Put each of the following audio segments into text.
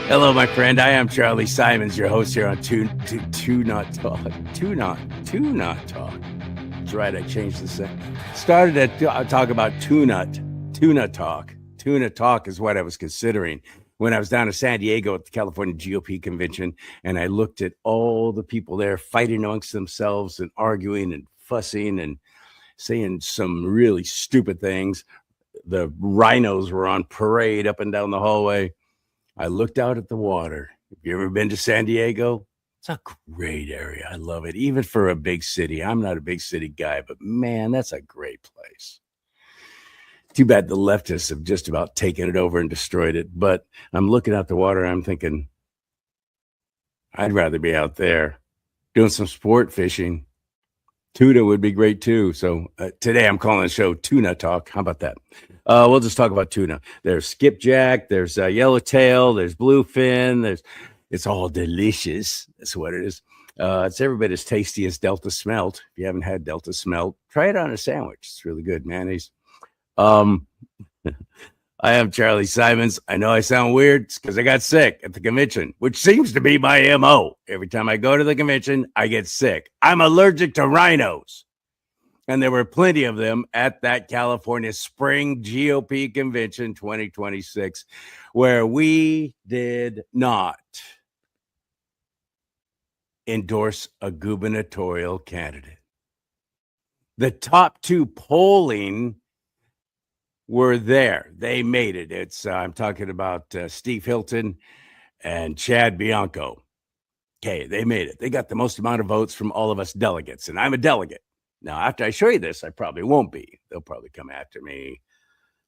Hello, my friend. I am CharLee Simons, your host here on Two Not Talk. Two Not Talk. That's right. I changed the set. Started to talk about tuna talk. Tuna talk is what I was considering when I was down in San Diego at the California GOP convention, and I looked at all the people there fighting amongst themselves and arguing and fussing and saying some really stupid things. The rhinos were on parade up and down the hallway. I looked out at the water. Have you ever been to San Diego? It's a great area. I love it, even for a big city. I'm not a big city guy, but man, that's a great place. Too bad the leftists have just about taken it over and destroyed it. But I'm looking out the water and I'm thinking, I'd rather be out there doing some sport fishing. Tuna would be great too. So today I'm calling the show Tuna Talk. How about that? We'll just talk about tuna. There's skipjack, there's yellowtail, there's bluefin, it's all delicious. That's what it is. It's every bit as tasty as Delta Smelt. If you haven't had Delta Smelt, try it on a sandwich. It's really good, mayonnaise. I am CharLee Simons. I know I sound weird. It's because I got sick at the convention, which seems to be my MO. Every time I go to the convention, I get sick. I'm allergic to rhinos. And there were plenty of them at that California Spring GOP Convention 2026, where we did not endorse a gubernatorial candidate. The top two polling were there. They made it. I'm talking about Steve Hilton and Chad Bianco. Okay, they made it. They got the most amount of votes from all of us delegates, and I'm a delegate. Now, after I show you this, I probably won't be. They'll probably come after me.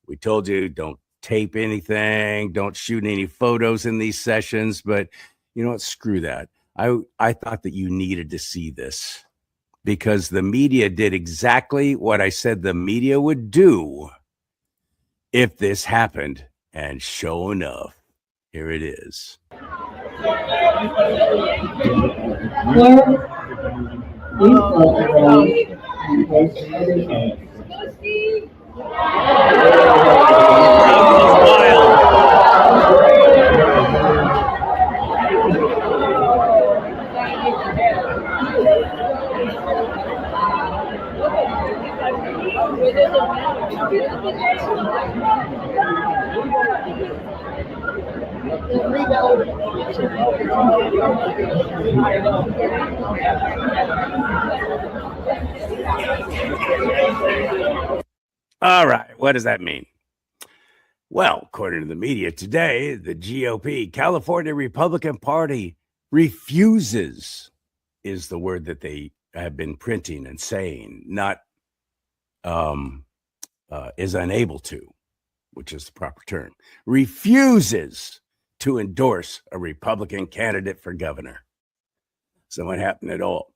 We told you, don't tape anything, don't shoot any photos in these sessions, but you know what? Screw that. I thought that you needed to see this because the media did exactly what I said the media would do if this happened, and sure enough, here it is. All right, what does that mean? Well, according to the media today, the GOP, California Republican Party, refuses is the word that they have been printing and saying, not is unable to, which is the proper term, refuses to endorse a Republican candidate for governor. So what happened at all?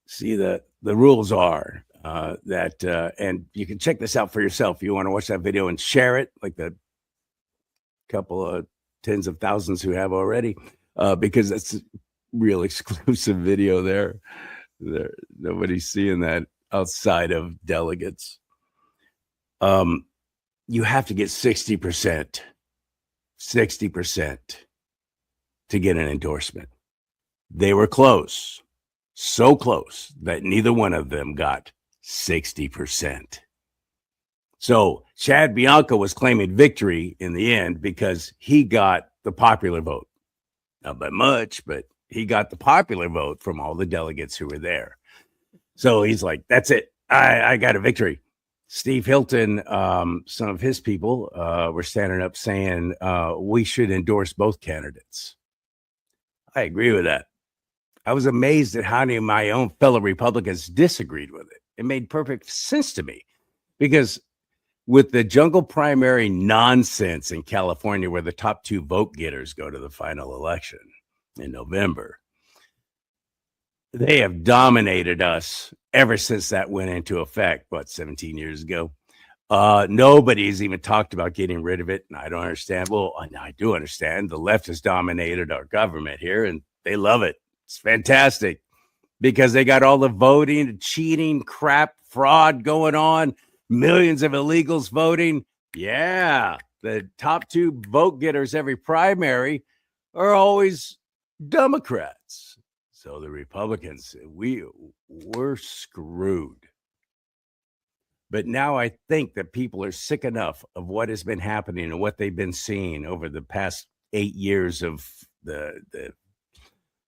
See, the rules are that, and you can check this out for yourself. If you want to watch that video and share it, like the couple of tens of thousands who have already, because that's a real exclusive video there. Nobody's seeing that outside of delegates. You have to get 60% to get an endorsement. They were close, so close that neither one of them got 60%. So Chad Bianco was claiming victory in the end because he got the popular vote. Not by much, but he got the popular vote from all the delegates who were there. So he's like, that's it. I got a victory. Steve Hilton, some of his people were standing up saying we should endorse both candidates. I agree with that. I was amazed at how many of my own fellow Republicans disagreed with it. It made perfect sense to me because with the jungle primary nonsense in California, where the top two vote getters go to the final election in November, they have dominated us ever since that went into effect, 17 years ago. Nobody's even talked about getting rid of it, and I don't understand. Well, I do understand. The left has dominated our government here, and they love it. It's fantastic because they got all the voting, cheating, crap, fraud going on, millions of illegals voting. Yeah, the top two vote getters every primary are always Democrats. So the Republicans, we're screwed. But now I think that people are sick enough of what has been happening and what they've been seeing over the past 8 years of the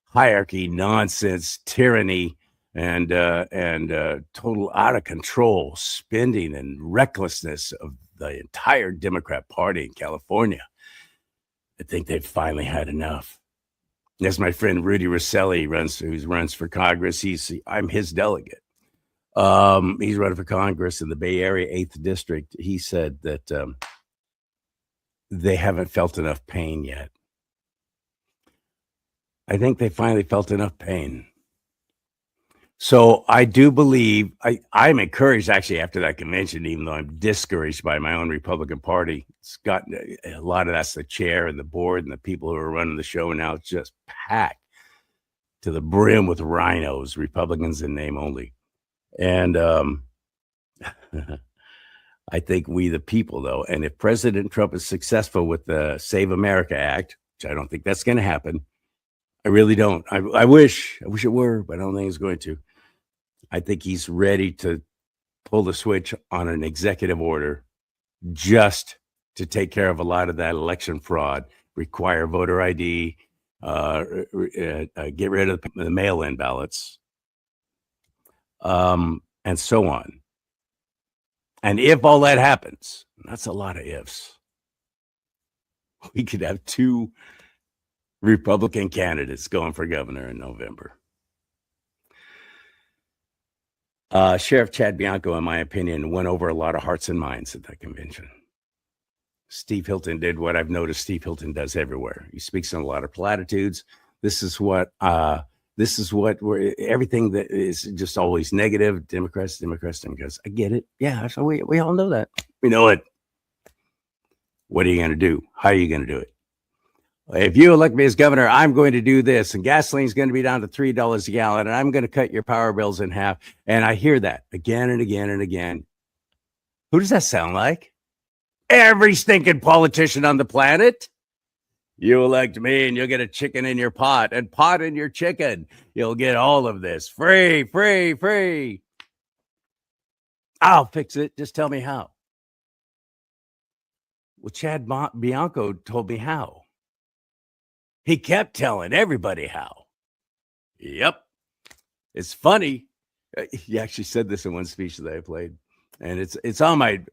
hierarchy, nonsense, tyranny, and total out of control spending and recklessness of the entire Democrat Party in California. I think they've finally had enough. As my friend Rudy Rosselli who runs for Congress, I'm his delegate. He's running for Congress in the Bay Area 8th District. He said that they haven't felt enough pain yet. I think they finally felt enough pain. So I do believe, I'm encouraged actually after that convention, even though I'm discouraged by my own Republican Party. It's gotten a lot of that's the chair and the board and the people who are running the show now. It's just packed to the brim with rhinos, Republicans in name only. And I think we the people, though, and if President Trump is successful with the Save America Act, which I don't think that's going to happen, I really don't. I wish it were, but I don't think it's going to. I think he's ready to pull the switch on an executive order just to take care of a lot of that election fraud, require voter ID, get rid of the mail-in ballots, and so on. And if all that happens, that's a lot of ifs, we could have 2 Republican candidates going for governor in November. Sheriff Chad Bianco, in my opinion, went over a lot of hearts and minds at that convention. Steve Hilton did what I've noticed Steve Hilton does everywhere. He speaks in a lot of platitudes. This is what everything that is just always negative. Democrats. I get it. Yeah, so we all know that. We know it. What are you going to do? How are you going to do it? If you elect me as governor, I'm going to do this, and gasoline is going to be down to $3 a gallon, and I'm going to cut your power bills in half. And I hear that again and again and again. Who does that sound like? Every stinking politician on the planet. You elect me, and you'll get a chicken in your pot, and pot in your chicken. You'll get all of this free, free, free. I'll fix it. Just tell me how. Well, Chad Bianco told me how. He kept telling everybody how. Yep. It's funny. He actually said this in one speech that I played. And it's on my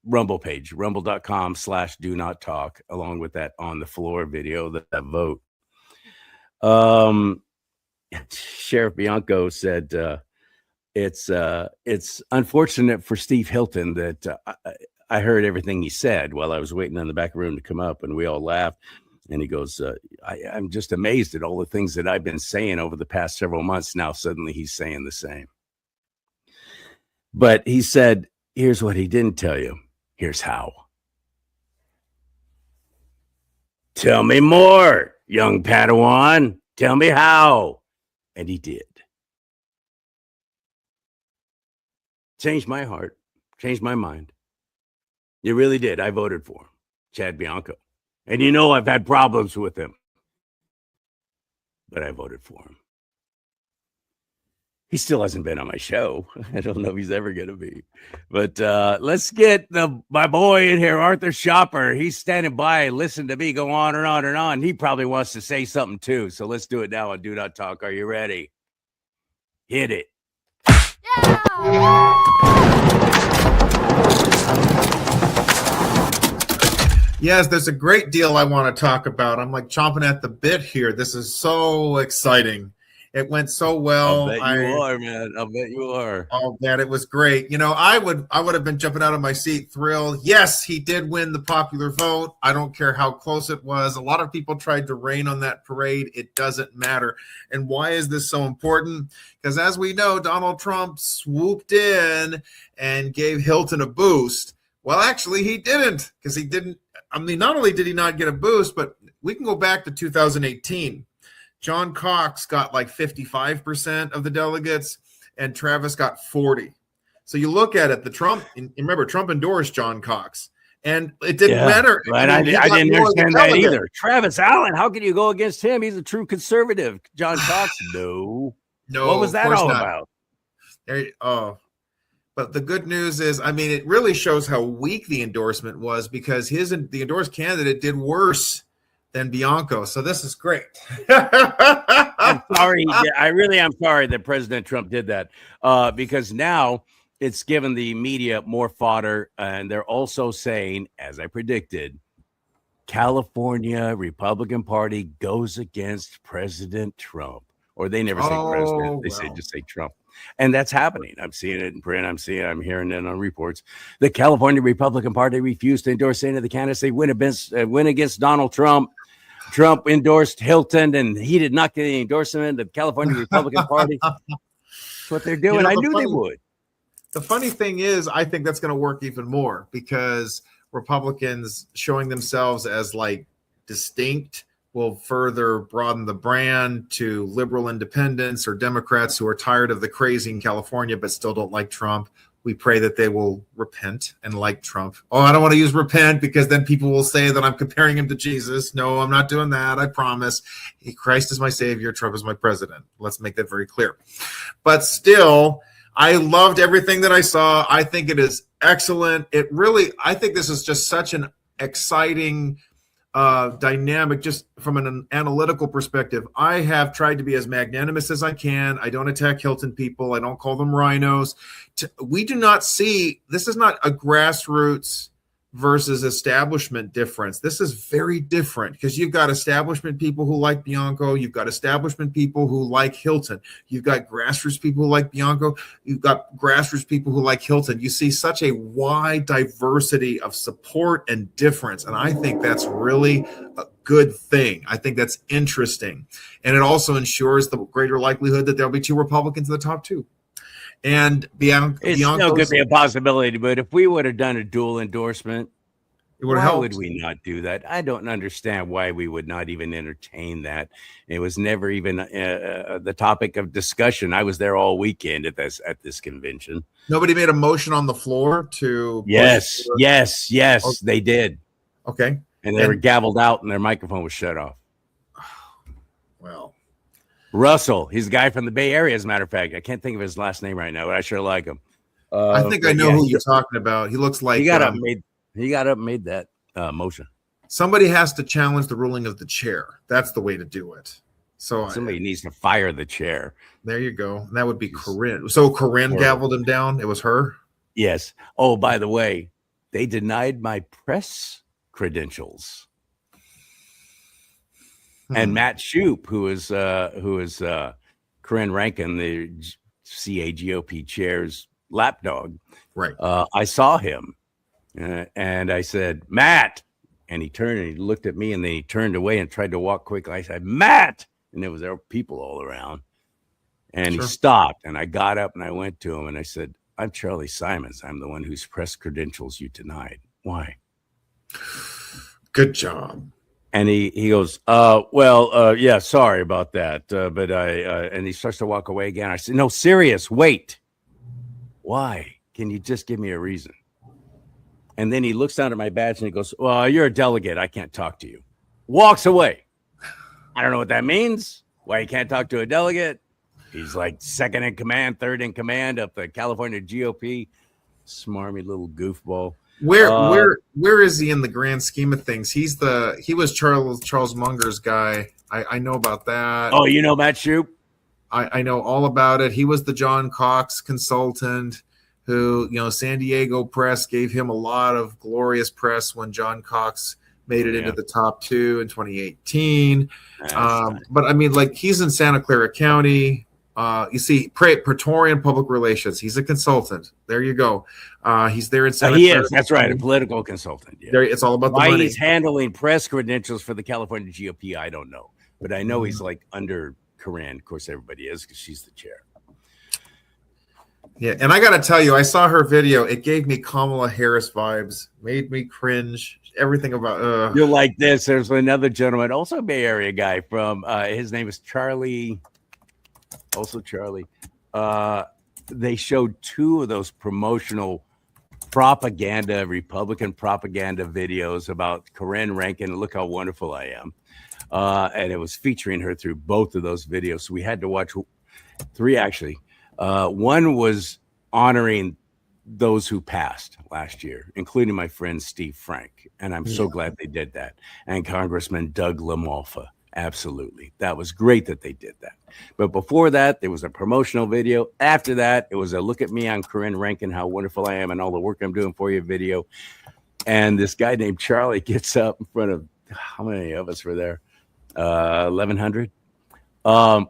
Rumble page, rumble.com/do-not-talk, along with that on the floor video, that vote. Sheriff Bianco said it's unfortunate for Steve Hilton that I heard everything he said while I was waiting in the back room to come up, and we all laughed. And he goes, I'm just amazed at all the things that I've been saying over the past several months. Now, suddenly he's saying the same. But he said, here's what he didn't tell you. Here's how. Tell me more, young Padawan. Tell me how. And he did. Changed my heart. Changed my mind. It really did. I voted for him, Chad Bianco. And you know I've had problems with him. But I voted for him. He still hasn't been on my show. I don't know if he's ever going to be. But let's get my boy in here, Arthur Schapper. He's standing by. Listen to me go on and on and on. He probably wants to say something too. So let's do it now on Do Not Talk. Are you ready? Hit it. Yeah! Yes, there's a great deal I want to talk about. I'm like chomping at the bit here. This is so exciting. It went so well. I bet you are, man. I bet you are. Oh, man, it was great. You know, I would have been jumping out of my seat, thrilled. Yes, he did win the popular vote. I don't care how close it was. A lot of people tried to rain on that parade. It doesn't matter. And why is this so important? Because as we know, Donald Trump swooped in and gave Hilton a boost. Well, actually, he didn't, because he didn't. I mean, not only did he not get a boost, but we can go back to 2018. John Cox got like 55% of the delegates, and Travis got 40. So you look at it, remember, Trump endorsed John Cox. And it didn't matter. But I didn't understand that either. Travis Allen, how can you go against him? He's a true conservative. John Cox, no. What was that all about? But the good news is, I mean, it really shows how weak the endorsement was, because the endorsed candidate did worse than Bianco. So this is great. I'm sorry. I really am sorry that President Trump did that, because now it's given the media more fodder. And they're also saying, as I predicted, California Republican Party goes against President Trump. Or they never say president. They just say Trump. And that's happening. I'm seeing it in print. I'm hearing it on reports. The California Republican Party refused to endorse any of the candidates. They win against Donald Trump. Trump endorsed Hilton, and he did not get any endorsement of the California Republican Party. That's what they're doing. I knew they would. The funny thing is, I think that's going to work even more, because Republicans showing themselves as like distinct will further broaden the brand to liberal independents or Democrats who are tired of the crazy in California but still don't like Trump. We pray that they will repent and like Trump. Oh, I don't want to use repent, because then people will say that I'm comparing him to Jesus. No, I'm not doing that. I promise. Christ is my savior. Trump is my president. Let's make that very clear. But still, I loved everything that I saw. I think it is excellent. I think this is just such an exciting dynamic, just from an analytical perspective. I have tried to be as magnanimous as I can. I don't attack Hilton people. I don't call them rhinos. We do not see, this is not a grassroots versus establishment difference. This is very different, because you've got establishment people who like Bianco. You've got establishment people who like Hilton. You've got grassroots people who like Bianco. You've got grassroots people who like Hilton. You see such a wide diversity of support and difference. And I think that's really a good thing. I think that's interesting. And it also ensures the greater likelihood that there'll be two Republicans in the top two. And Bianco, still could be a possibility, but if we would have done a dual endorsement, why would we not do that? I don't understand why we would not even entertain that. It was never even the topic of discussion. I was there all weekend at this convention. Nobody made a motion on the floor to. Yes, okay. They did. Okay, and they were gavelled out, and their microphone was shut off. Well. Russell, he's a guy from the Bay Area, as a matter of fact. I can't think of his last name right now, but I sure like him. I think I know who you're talking about. He looks like he got up and made that motion. Somebody has to challenge the ruling of the chair. That's the way to do it. So somebody needs to fire the chair. There you go. That would be Corinne. So Corinne gavelled him down. It was her. Yes. Oh, by the way, they denied my press credentials. And Matt Shoup, who is Corinne Rankin, the CAGOP chair's lapdog. Right. I saw him, and I said, Matt, and he turned and he looked at me, and then he turned away and tried to walk quickly. I said, Matt, and there were people all around, and he stopped, and I got up and I went to him and I said, I'm CharLee Simons. I'm the one whose press credentials you denied. Why? Good job. And he goes, yeah, sorry about that. But and he starts to walk away again. I said, no, serious, wait. Why? Can you just give me a reason? And then he looks down at my badge and he goes, well, you're a delegate. I can't talk to you. Walks away. I don't know what that means. Why you can't talk to a delegate. He's like second in command, third in command of the California GOP. Smarmy little goofball. Where is he in the grand scheme of things? He was Charles Munger's guy. I know about that. Oh, you know Matt Shoup? I know all about it. He was the John Cox consultant who, San Diego press gave him a lot of glorious press when John Cox made it into the top two in 2018. But I mean, like, he's in Santa Clara County. You see, Praetorian Public Relations. He's a consultant. There you go. He's there in Santa Clara. That's right, a political consultant. Yeah. There, it's all about why the money. He's handling press credentials for the California GOP. I don't know, but I know he's like under Corinne. Of course, everybody is because she's the chair. Yeah, and I got to tell you, I saw her video. It gave me Kamala Harris vibes. Made me cringe. Everything about. You're like this. There's another gentleman, also a Bay Area guy from. His name is CharLee. Also CharLee. They showed two of those promotional propaganda, Republican propaganda videos about Corinne Rankin. Look how wonderful I am. And it was featuring her through both of those videos. So we had to watch 3 actually. One was honoring those who passed last year, including my friend Steve Frank. And I'm so glad they did that. And Congressman Doug LaMalfa. Absolutely. That was great that they did that. But before that, there was a promotional video. After that, it was a look at me on Corinne Rankin, how wonderful I am and all the work I'm doing for you video. And this guy named Charlie gets up in front of, how many of us were there? 1,100.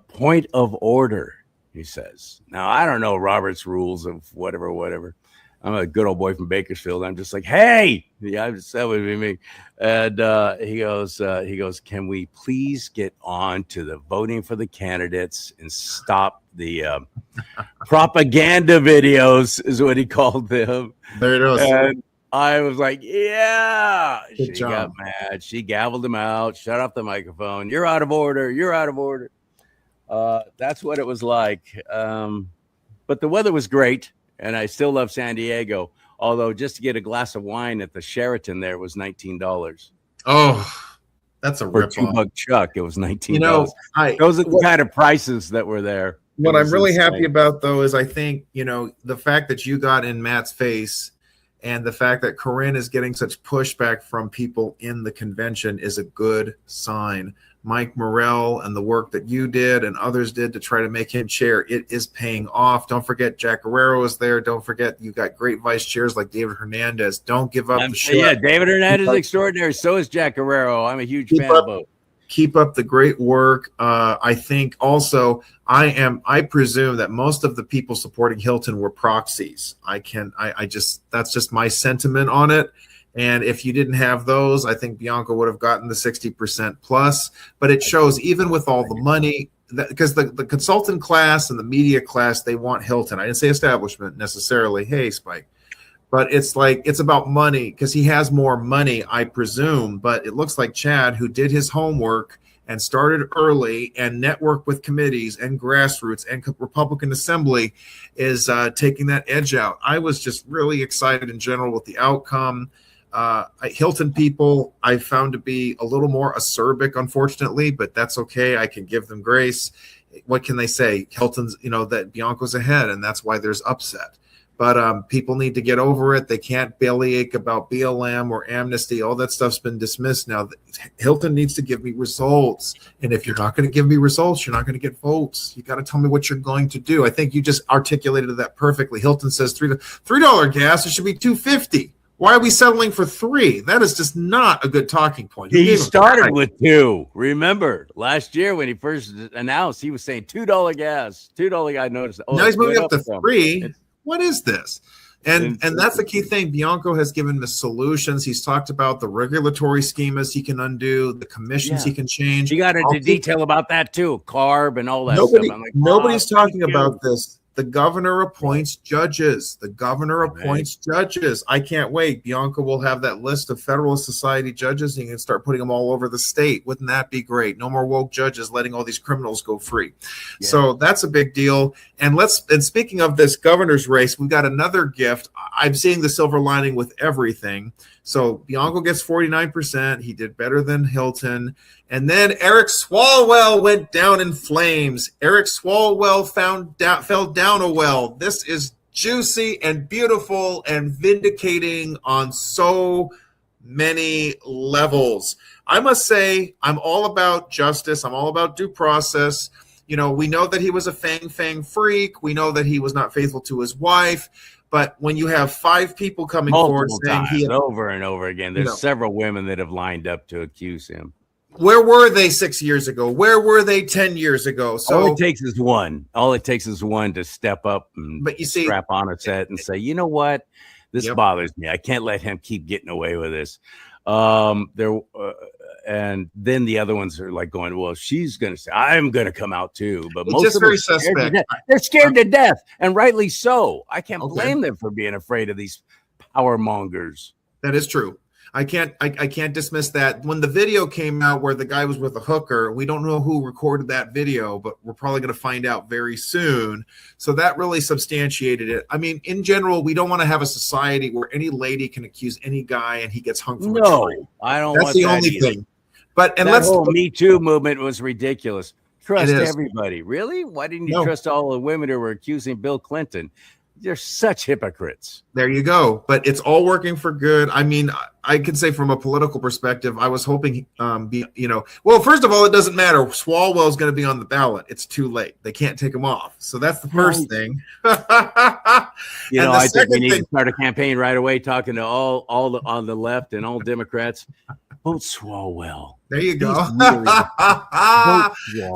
Point of order, he says. Now, I don't know Robert's rules of whatever. I'm a good old boy from Bakersfield. I'm just like, hey, yeah, that would be me. And he goes, can we please get on to the voting for the candidates and stop the propaganda videos, is what he called them. There it is. And I was like, yeah. Good She job. got mad. She gavelled him out, shut off the microphone. You're out of order. You're out of order. That's what it was like. But the weather was great. And I still love San Diego, although just to get a glass of wine at the Sheraton there was $19. Oh, that's a For rip $2 Chuck, it was $19. You know, Those are the kind of prices that were there. What I'm really happy about, though, is I think, you know, the fact that you got in Matt's face and the fact that Corinne is getting such pushback from people in the convention is a good sign. Mike Morrell and the work that you did and others did to try to make him chair, it is paying off. Don't forget Jack Guerrero is there. Don't forget you got great vice chairs like David Hernandez. Don't give up the show. Yeah, David Hernandez is extraordinary. So is Jack Guerrero. I'm a huge fan of both. Keep up the great work. I think also I presume that most of the people supporting Hilton were proxies. That's just my sentiment on it. And if you didn't have those, I think Bianco would have gotten the 60% plus. But it shows even with all the money, because the consultant class and the media class, they want Hilton. I didn't say establishment necessarily. Hey, Spike. But it's like, it's about money because he has more money, I presume. But it looks like Chad, who did his homework and started early and networked with committees and grassroots and Republican Assembly, is taking that edge out. I was just really excited in general with the outcome. Hilton people I found to be a little more acerbic, unfortunately, but that's okay. I can give them grace. What can they say? Hilton's, that Bianco's ahead, and that's why there's upset. But people need to get over it. They can't bellyache about BLM or amnesty. All that stuff's been dismissed now. Hilton needs to give me results. And if you're not going to give me results, you're not going to get votes. You got to tell me what you're going to do. I think you just articulated that perfectly. Hilton says $3 gas. It should be $2.50. Why are we settling for $3? That is just not a good talking point. He started with $2. Remember, last year when he first announced, he was saying $2 gas. $2 I noticed. Oh, now he's moving up to $3. What is this? And that's the key thing. Bianco has given the solutions. He's talked about the regulatory schemas he can undo, the commissions he can change. He got into detail about that too, CARB and all that stuff. I'm like, nobody's talking about this. The governor appoints judges. The governor appoints judges. I can't wait. Bianco will have that list of Federalist Society judges, and he can start putting them all over the state. Wouldn't that be great? No more woke judges letting all these criminals go free. Yeah. So that's a big deal. And speaking of this governor's race, we've got another gift. I'm seeing the silver lining with everything. So Bianco gets 49%. He did better than Hilton. And then Eric Swalwell went down in flames. Eric Swalwell fell down a well. This is juicy and beautiful and vindicating on so many levels. I must say, I'm all about justice. I'm all about due process. We know that he was a fang freak. We know that he was not faithful to his wife. But when you have 5 people coming forward saying he over and over again, there's several women that have lined up to accuse him. Where were they 6 years ago? Where were they 10 years ago? So all it takes is one. All it takes is one to step up and strap on a set and say, you know what? This bothers me. I can't let him keep getting away with this. And then the other ones are like going, well, she's going to say, I'm going to come out too. But most just of them very suspect. They're scared to death, and rightly so. I can't blame them for being afraid of these power mongers. That is true. I can't dismiss that. When the video came out where the guy was with a hooker, we don't know who recorded that video, but we're probably going to find out very soon. So that really substantiated it. I mean, in general, we don't want to have a society where any lady can accuse any guy and he gets hung from a tree. I don't That's want the that only either. thing. But and that let's whole Me Too movement was ridiculous. Trust It is. everybody. Really? Why didn't you No. trust all the women who were accusing Bill Clinton? They're such hypocrites. There you go. But it's all working for good. I mean, I could say from a political perspective, I was hoping, well, first of all, it doesn't matter. Swalwell's going to be on the ballot. It's too late. They can't take him off. So that's the first thing. I think we need thing, to start a campaign right away, talking to all on the left and all Democrats. Vote Swalwell. There you go. Really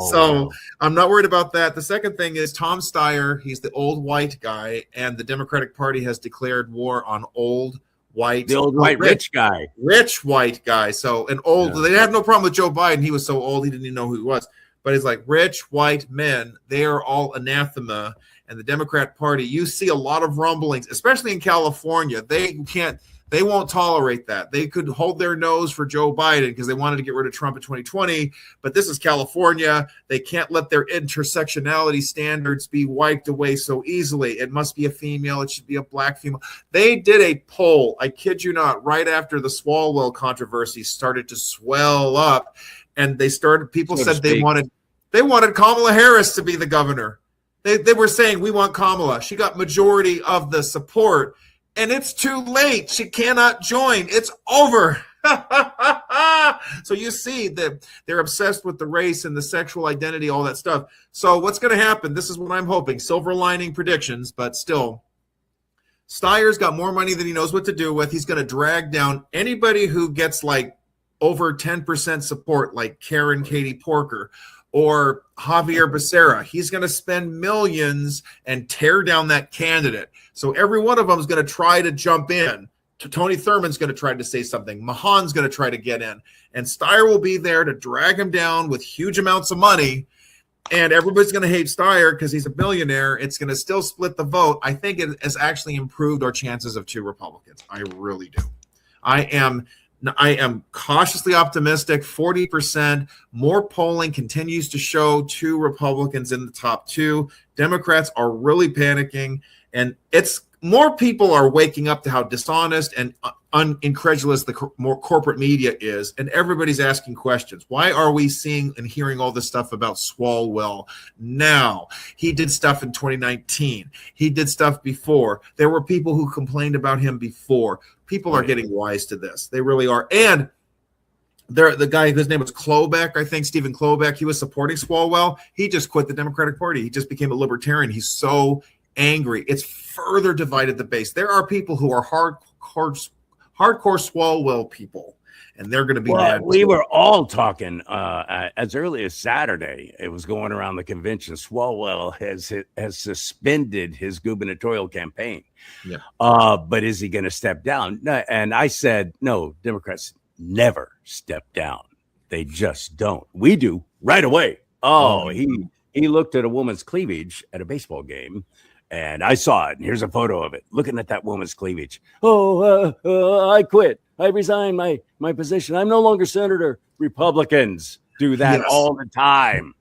so I'm not worried about that. The second thing is Tom Steyer. He's the old white guy, and the Democratic Party has declared war on old white, the old white rich guy, rich white guy. So an old. Yeah. They had no problem with Joe Biden. He was so old he didn't even know who he was. But it's like rich white men. They are all anathema. And the Democrat Party, you see a lot of rumblings, especially in California. They won't tolerate that. They could hold their nose for Joe Biden because they wanted to get rid of Trump in 2020. But this is California. They can't let their intersectionality standards be wiped away so easily. It must be a female. It should be a black female. They did a poll, I kid you not, right after the Swalwell controversy started to swell up. And people said they wanted Kamala Harris to be the governor. They were saying, we want Kamala. She got majority of the support. And it's too late. She cannot join. It's over. So you see that they're obsessed with the race and the sexual identity, all that stuff. So what's going to happen? This is what I'm hoping. Silver lining predictions, but still. Steyer's got more money than he knows what to do with. He's going to drag down anybody who gets like over 10% support, like Karen Katie Porker or Javier Becerra. He's going to spend millions and tear down that candidate. So every one of them is going to try to jump in. Tony Thurman's going to try to say something. Mahan's going to try to get in. And Steyer will be there to drag him down with huge amounts of money. And everybody's going to hate Steyer because he's a billionaire. It's going to still split the vote. I think it has actually improved our chances of 2 Republicans. I really do. I am cautiously optimistic. 40% more polling continues to show 2 Republicans in the top 2. Democrats are really panicking, and it's more people are waking up to how dishonest and incredulous the more corporate media is, and everybody's asking questions. Why are we seeing and hearing all this stuff about Swalwell now? He did stuff in 2019. He did stuff before. There were people who complained about him before. People are getting wise to this. They really are. And the guy whose name was Klobuchar, I think, Stephen Klobuchar, he was supporting Swalwell. He just quit the Democratic Party. He just became a libertarian. He's so angry. It's further divided the base. There are people who are hardcore Swalwell people, and they're going to be mad. We were all talking as early as Saturday. It was going around the convention. Swalwell has suspended his gubernatorial campaign. Yeah. But is he going to step down? No, and I said, no, Democrats never step down. They just don't. We do right away. He looked at a woman's cleavage at a baseball game. And I saw it. And here's a photo of it. Looking at that woman's cleavage. I quit. I resigned my position. I'm no longer senator. Republicans do that all the time.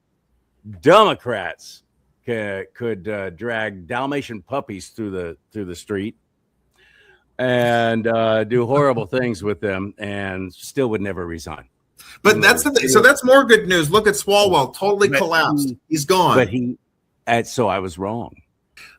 Democrats could drag Dalmatian puppies through the street and do horrible things with them, and still would never resign. But that's the thing. So that's more good news. Look at Swalwell, totally collapsed. He's gone. So I was wrong.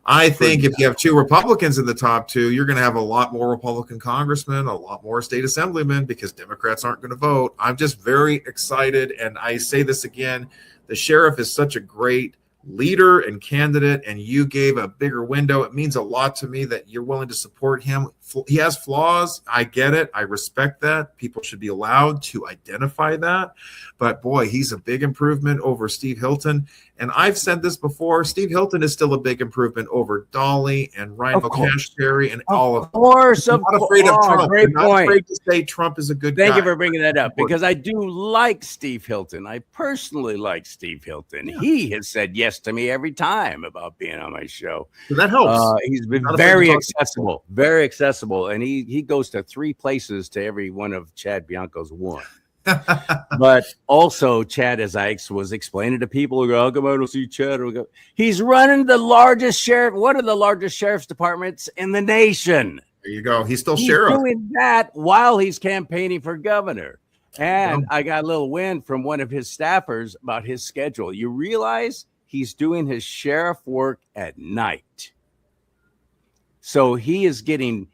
I think if you have 2 Republicans in the top 2, you're going to have a lot more Republican congressmen, a lot more state assemblymen, because Democrats aren't going to vote. I'm just very excited. And I say this again, the sheriff is such a great leader and candidate, and you gave a bigger window. It means a lot to me that you're willing to support him. He has flaws. I get it. I respect that. People should be allowed to identify that. But boy, he's a big improvement over Steve Hilton. And I've said this before, Steve Hilton is still a big improvement over Dolly and Ryan Kashkari and all of them. Of course. I'm not afraid of Trump. Great I'm not afraid to say Trump is a good guy. Thank you for bringing that up, because I do like Steve Hilton. I personally like Steve Hilton. Yeah. He has said yes yes to me every time about being on my show. So that helps. He's been Not very afraid to talk to very accessible, and he goes to 3 places to every one of Chad Bianco's one. But also, Chad, as I was explaining to people who go, "How come I don't see Chad?" He's running one of the largest sheriff's departments in the nation. There you go. He's still He's sheriff. doing that while he's campaigning for governor. And I got a little wind from one of his staffers about his schedule. You realize he's doing his sheriff work at night. So he is getting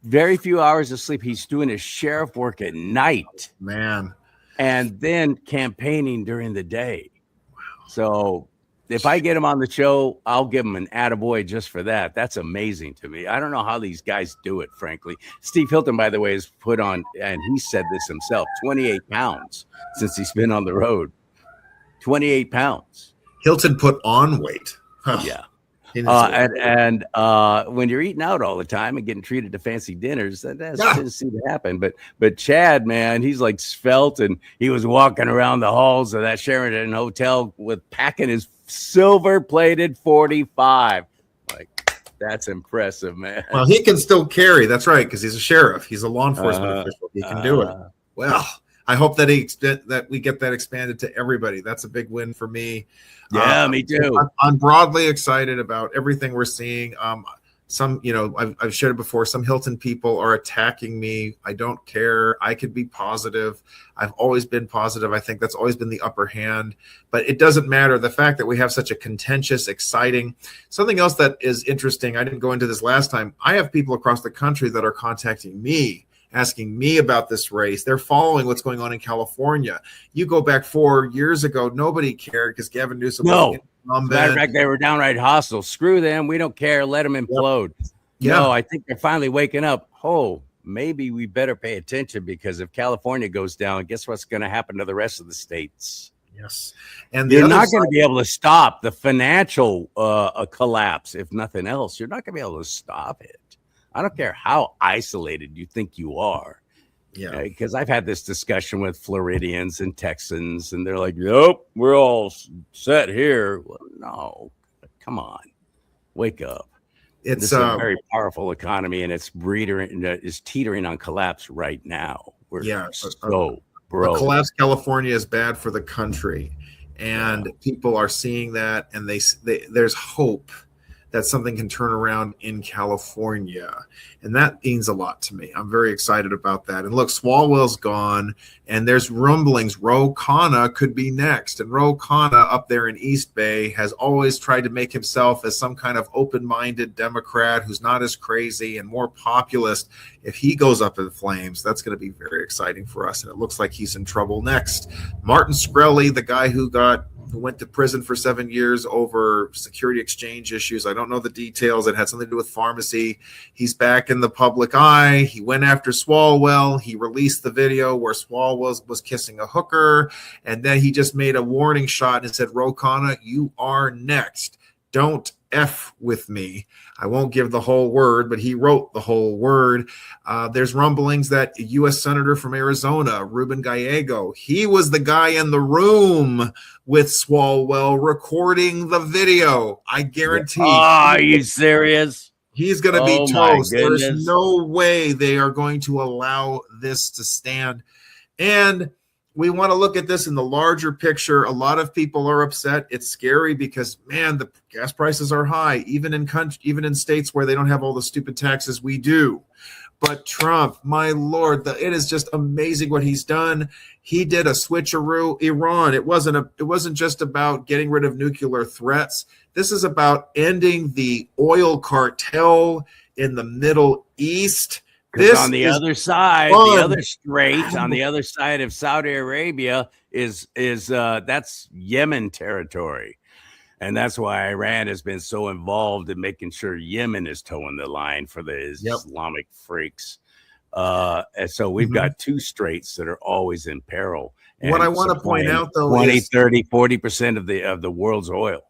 very few hours of sleep. He's doing his sheriff work at night. Man. And then campaigning during the day. Wow. So if I get him on the show, I'll give him an attaboy just for that. That's amazing to me. I don't know how these guys do it, frankly. Steve Hilton, by the way, has put on, and he said this himself, 28 pounds since he's been on the road. 28 pounds. Hilton put on weight. Yeah. And when you're eating out all the time and getting treated to fancy dinners, that's tendency to happen. But Chad, man, he's like svelte, and he was walking around the halls of that Sheraton Hotel with packing his silver-plated 45. Like, that's impressive, man. Well, he can still carry. That's right, because he's a sheriff. He's a law enforcement official. He can do it. Well, I hope that we get that expanded to everybody. That's a big win for me. Yeah, me too. I'm broadly excited about everything we're seeing. Some, I've shared it before. Some Hilton people are attacking me. I don't care. I could be positive. I've always been positive. I think that's always been the upper hand. But it doesn't matter. The fact that we have such a contentious, exciting, something else that is interesting. I didn't go into this last time. I have people across the country that are contacting me, asking me about this race. They're following what's going on in California. You go back 4 years ago, nobody cared because Gavin Newsom was matter of fact, they were downright hostile. Screw them. We don't care. Let them implode. Yep. No, I think they're finally waking up. Oh, maybe we better pay attention, because if California goes down, guess what's going to happen to the rest of the states? Yes. And you're not going to be able to stop the financial collapse, if nothing else. You're not going to be able to stop it. I don't care how isolated you think you are. Yeah. Because I've had this discussion with Floridians and Texans, and they're like, nope, we're all set here. Well, no, come on. Wake up. It's a very powerful economy, and it's teetering on collapse right now. We're so broke. Collapse California is bad for the country, and people are seeing that, and there's hope that something can turn around in California. And that means a lot to me. I'm very excited about that. And look, Swalwell'S gone, and there's rumblings. Ro Khanna could be next. And Ro Khanna up there in East Bay has always tried to make himself as some kind of open-minded Democrat who's not as crazy and more populist. If he goes up in flames, that's going to be very exciting for us. And it looks like he's in trouble next. Martin Shkreli, the guy who went to prison for 7 years over security exchange issues. I don't know the details. It had something to do with pharmacy. He's back in the public eye. He went after Swalwell. He released the video where Swalwell was kissing a hooker. And then he just made a warning shot and said, Ro Khanna, you are next. Don't F with me. I won't give the whole word, but he wrote the whole word. There's rumblings that a U.S. Senator from Arizona, Ruben Gallego, he was the guy in the room with Swalwell recording the video. I guarantee. Are you serious? He's going to be toast. There's no way they are going to allow this to stand. And we want to look at this in the larger picture. A lot of people are upset. It's scary because, man, the gas prices are high, even in states where they don't have all the stupid taxes we do. But Trump, my Lord, it is just amazing what he's done. He did a switcheroo. Iran. It wasn't just about getting rid of nuclear threats. This is about ending the oil cartel in the Middle East. This on the other side, the other strait on the other side of Saudi Arabia is that's Yemen territory. And that's why Iran has been so involved in making sure Yemen is towing the line for the Islamic freaks. And so we've got two straits that are always in peril. And what I want to point out, though, 20, 30, 40% of the world's oil.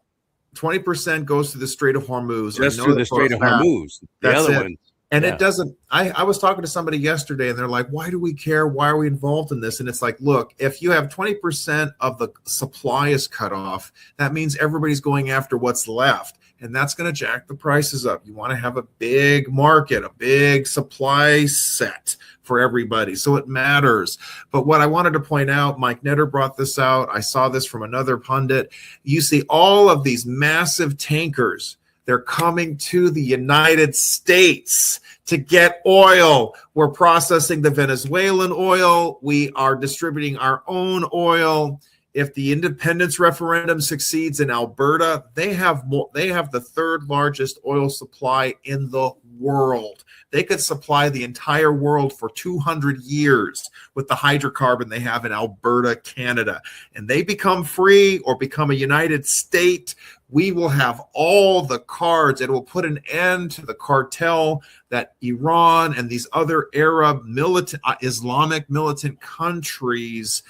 20% goes to the Strait of Hormuz. Just through the Strait of Hormuz. The other one And Yeah. it doesn't, I was talking to somebody yesterday and they're like, why do we care? Why are we involved in this? And it's like, look, if you have 20% of the supply is cut off, that means everybody's going after what's left. And that's going to jack the prices up. You want to have a big market, a big supply set for everybody. So it matters. But what I wanted to point out, Mike Netter brought this out. I saw this from another pundit. You see all of these massive tankers. They're coming to the United States to get oil. We're processing the Venezuelan oil. We are distributing our own oil. If the independence referendum succeeds in Alberta, they have the third largest oil supply in the world. They could supply the entire world for 200 years with the hydrocarbon they have in Alberta, Canada. And they become free or become a United State, we will have all the cards. It will put an end to the cartel that Iran and these other Arab militant, Islamic militant countries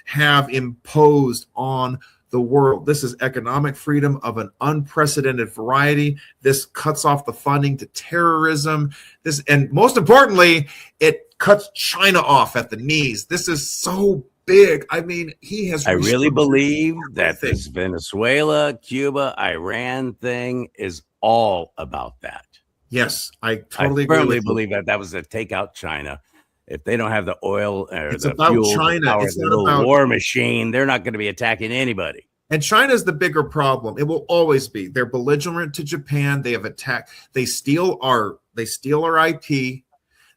have imposed on the world. This is economic freedom of an unprecedented variety. This cuts off the funding to terrorism. This, and most importantly, it cuts China off at the knees. This is so big. I mean, he has. I really believe that this Venezuela, Cuba, Iran thing is all about that. Yes, I totally I firmly believe that that was to take out China. If they don't have the oil or it's the about fuel, China. power, It's the not little about war machine, they're not going to be attacking anybody. And China's the bigger problem. It will always be. They're belligerent to Japan. They have attacked. They steal our IP.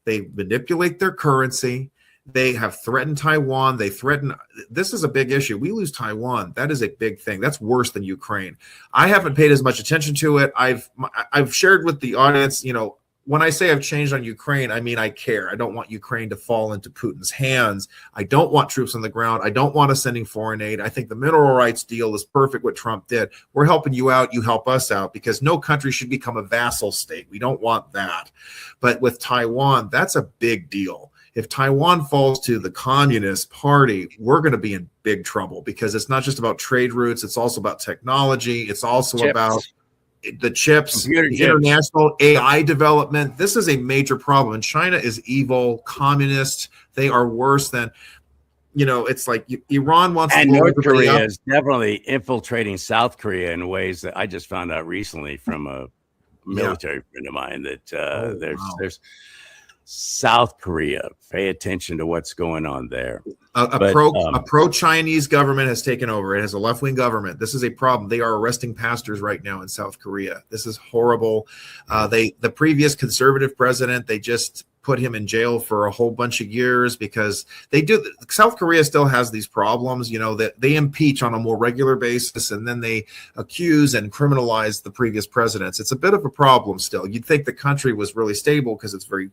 They manipulate their currency. They have threatened Taiwan. They threaten. This is a big issue. We lose Taiwan. That is a big thing. That's worse than Ukraine. I haven't paid as much attention to it. I've shared with the audience, you know, when I say I've changed on Ukraine, I mean I care. I don't want Ukraine to fall into Putin's hands. I don't want troops on the ground. I don't want us sending foreign aid. I think the mineral rights deal is perfect what Trump did. We're helping you out. You help us out, because no country should become a vassal state. We don't want that. But with Taiwan, that's a big deal. If Taiwan falls to the Communist Party, we're going to be in big trouble, because it's not just about trade routes. It's also about technology. It's also about the chips, international AI development. This is a major problem. And China is evil, communist. They are worse than, you know, it's like Iran wants and to blow North Korea up. is definitely infiltrating South Korea in ways that I just found out recently from a military friend of mine that there's South Korea. Pay attention to what's going on there. A pro-Chinese government has taken over. It has a left-wing government. This is a problem. They are arresting pastors right now in South Korea. This is horrible. The previous conservative president, they just put him in jail for a whole bunch of years because South Korea still has these problems, you know, that they impeach on a more regular basis, and then they accuse and criminalize the previous presidents. It's a bit of a problem still. You'd think the country was really stable because it's very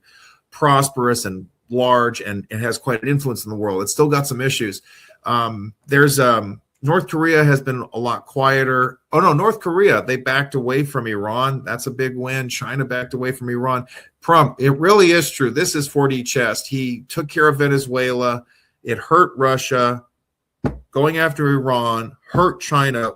prosperous and large and it has quite an influence in the world. It's still got some issues. North Korea has been a lot quieter. Oh no, North Korea, they backed away from Iran. That's a big win. China backed away from Iran. Trump, it really is true. This is 4D chess. He took care of Venezuela. It hurt Russia. Going after Iran hurt China.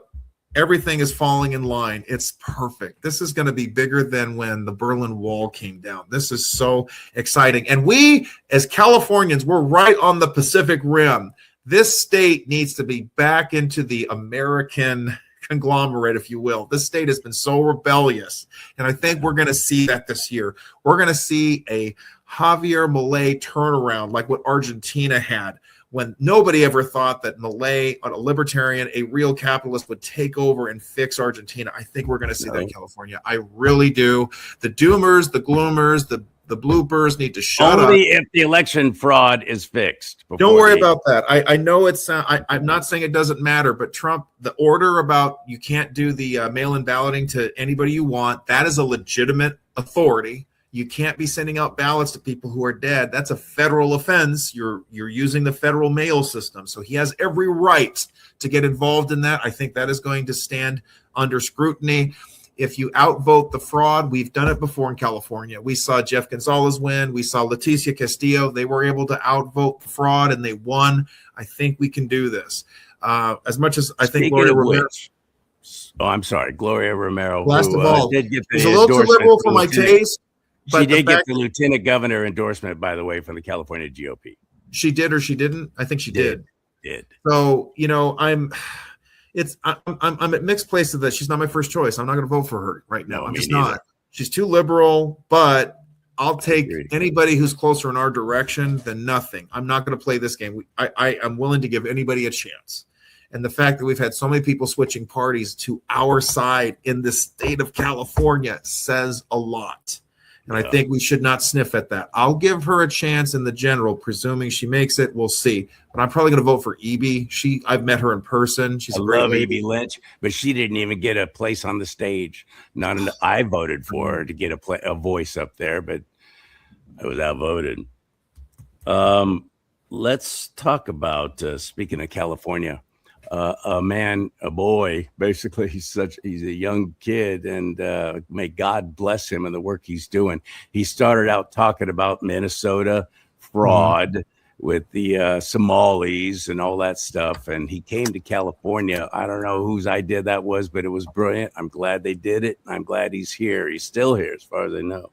Everything is falling in line. It's perfect. This is going to be bigger than when the Berlin Wall came down. This is so exciting. And we, as Californians, we're right on the Pacific Rim. This state needs to be back into the American conglomerate, if you will. This state has been so rebellious. And I think we're going to see that this year. We're going to see a Javier Milei turnaround like what Argentina had, when nobody ever thought that Milei, a libertarian, a real capitalist, would take over and fix Argentina. I think we're going to see that in California. I really do. The doomers, the gloomers, the bloopers need to shut up. Only if the election fraud is fixed. Don't worry about that. I know it's. I'm not saying it doesn't matter, but Trump, the order about you can't do the mail-in balloting to anybody you want, that is a legitimate authority. You can't be sending out ballots to people who are dead. That's a federal offense. You're using the federal mail system. So he has every right to get involved in that. I think that is going to stand under scrutiny. If you outvote the fraud, we've done it before in California. We saw Jeff Gonzalez win. We saw Leticia Castillo. They were able to outvote the fraud and they won. I think we can do this. As much as I think Gloria Romero. I'm sorry, Gloria Romero. Last of all, did get she's a little too liberal for my taste. She the did get fact the lieutenant governor endorsement, by the way, from the California GOP. she did or she didn't, I think she did. Did. So, I'm at mixed places that she's not my first choice. I'm not going to vote for her right now. No, I'm me just neither. not. She's too liberal, but I'll take Agreed. anybody who's closer in our direction than nothing. I'm not going to play this game. I'm willing to give anybody a chance. And the fact that we've had so many people switching parties to our side in the state of California says a lot. And I think we should not sniff at that. I'll give her a chance in the general, presuming she makes it. We'll see. But I'm probably going to vote for Evie. I've met her in person. She's a great love lady. Evie Lynch, but she didn't even get a place on the stage. I voted for her to get a voice up there, but I was outvoted. Let's talk about speaking of California. A boy, basically, he's a young kid, and may God bless him and the work he's doing. He started out talking about Minnesota fraud with the Somalis and all that stuff, and he came to California. I don't know whose idea that was, but it was brilliant. I'm glad they did it. I'm glad he's here. He's still here, as far as I know.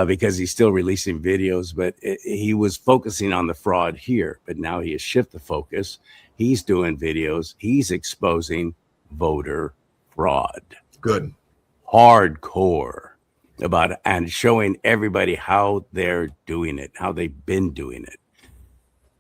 Because he's still releasing videos, but he was focusing on the fraud here. But now he has shifted the focus. He's doing videos. He's exposing voter fraud. Good. Hardcore about it, and showing everybody how they're doing it, how they've been doing it.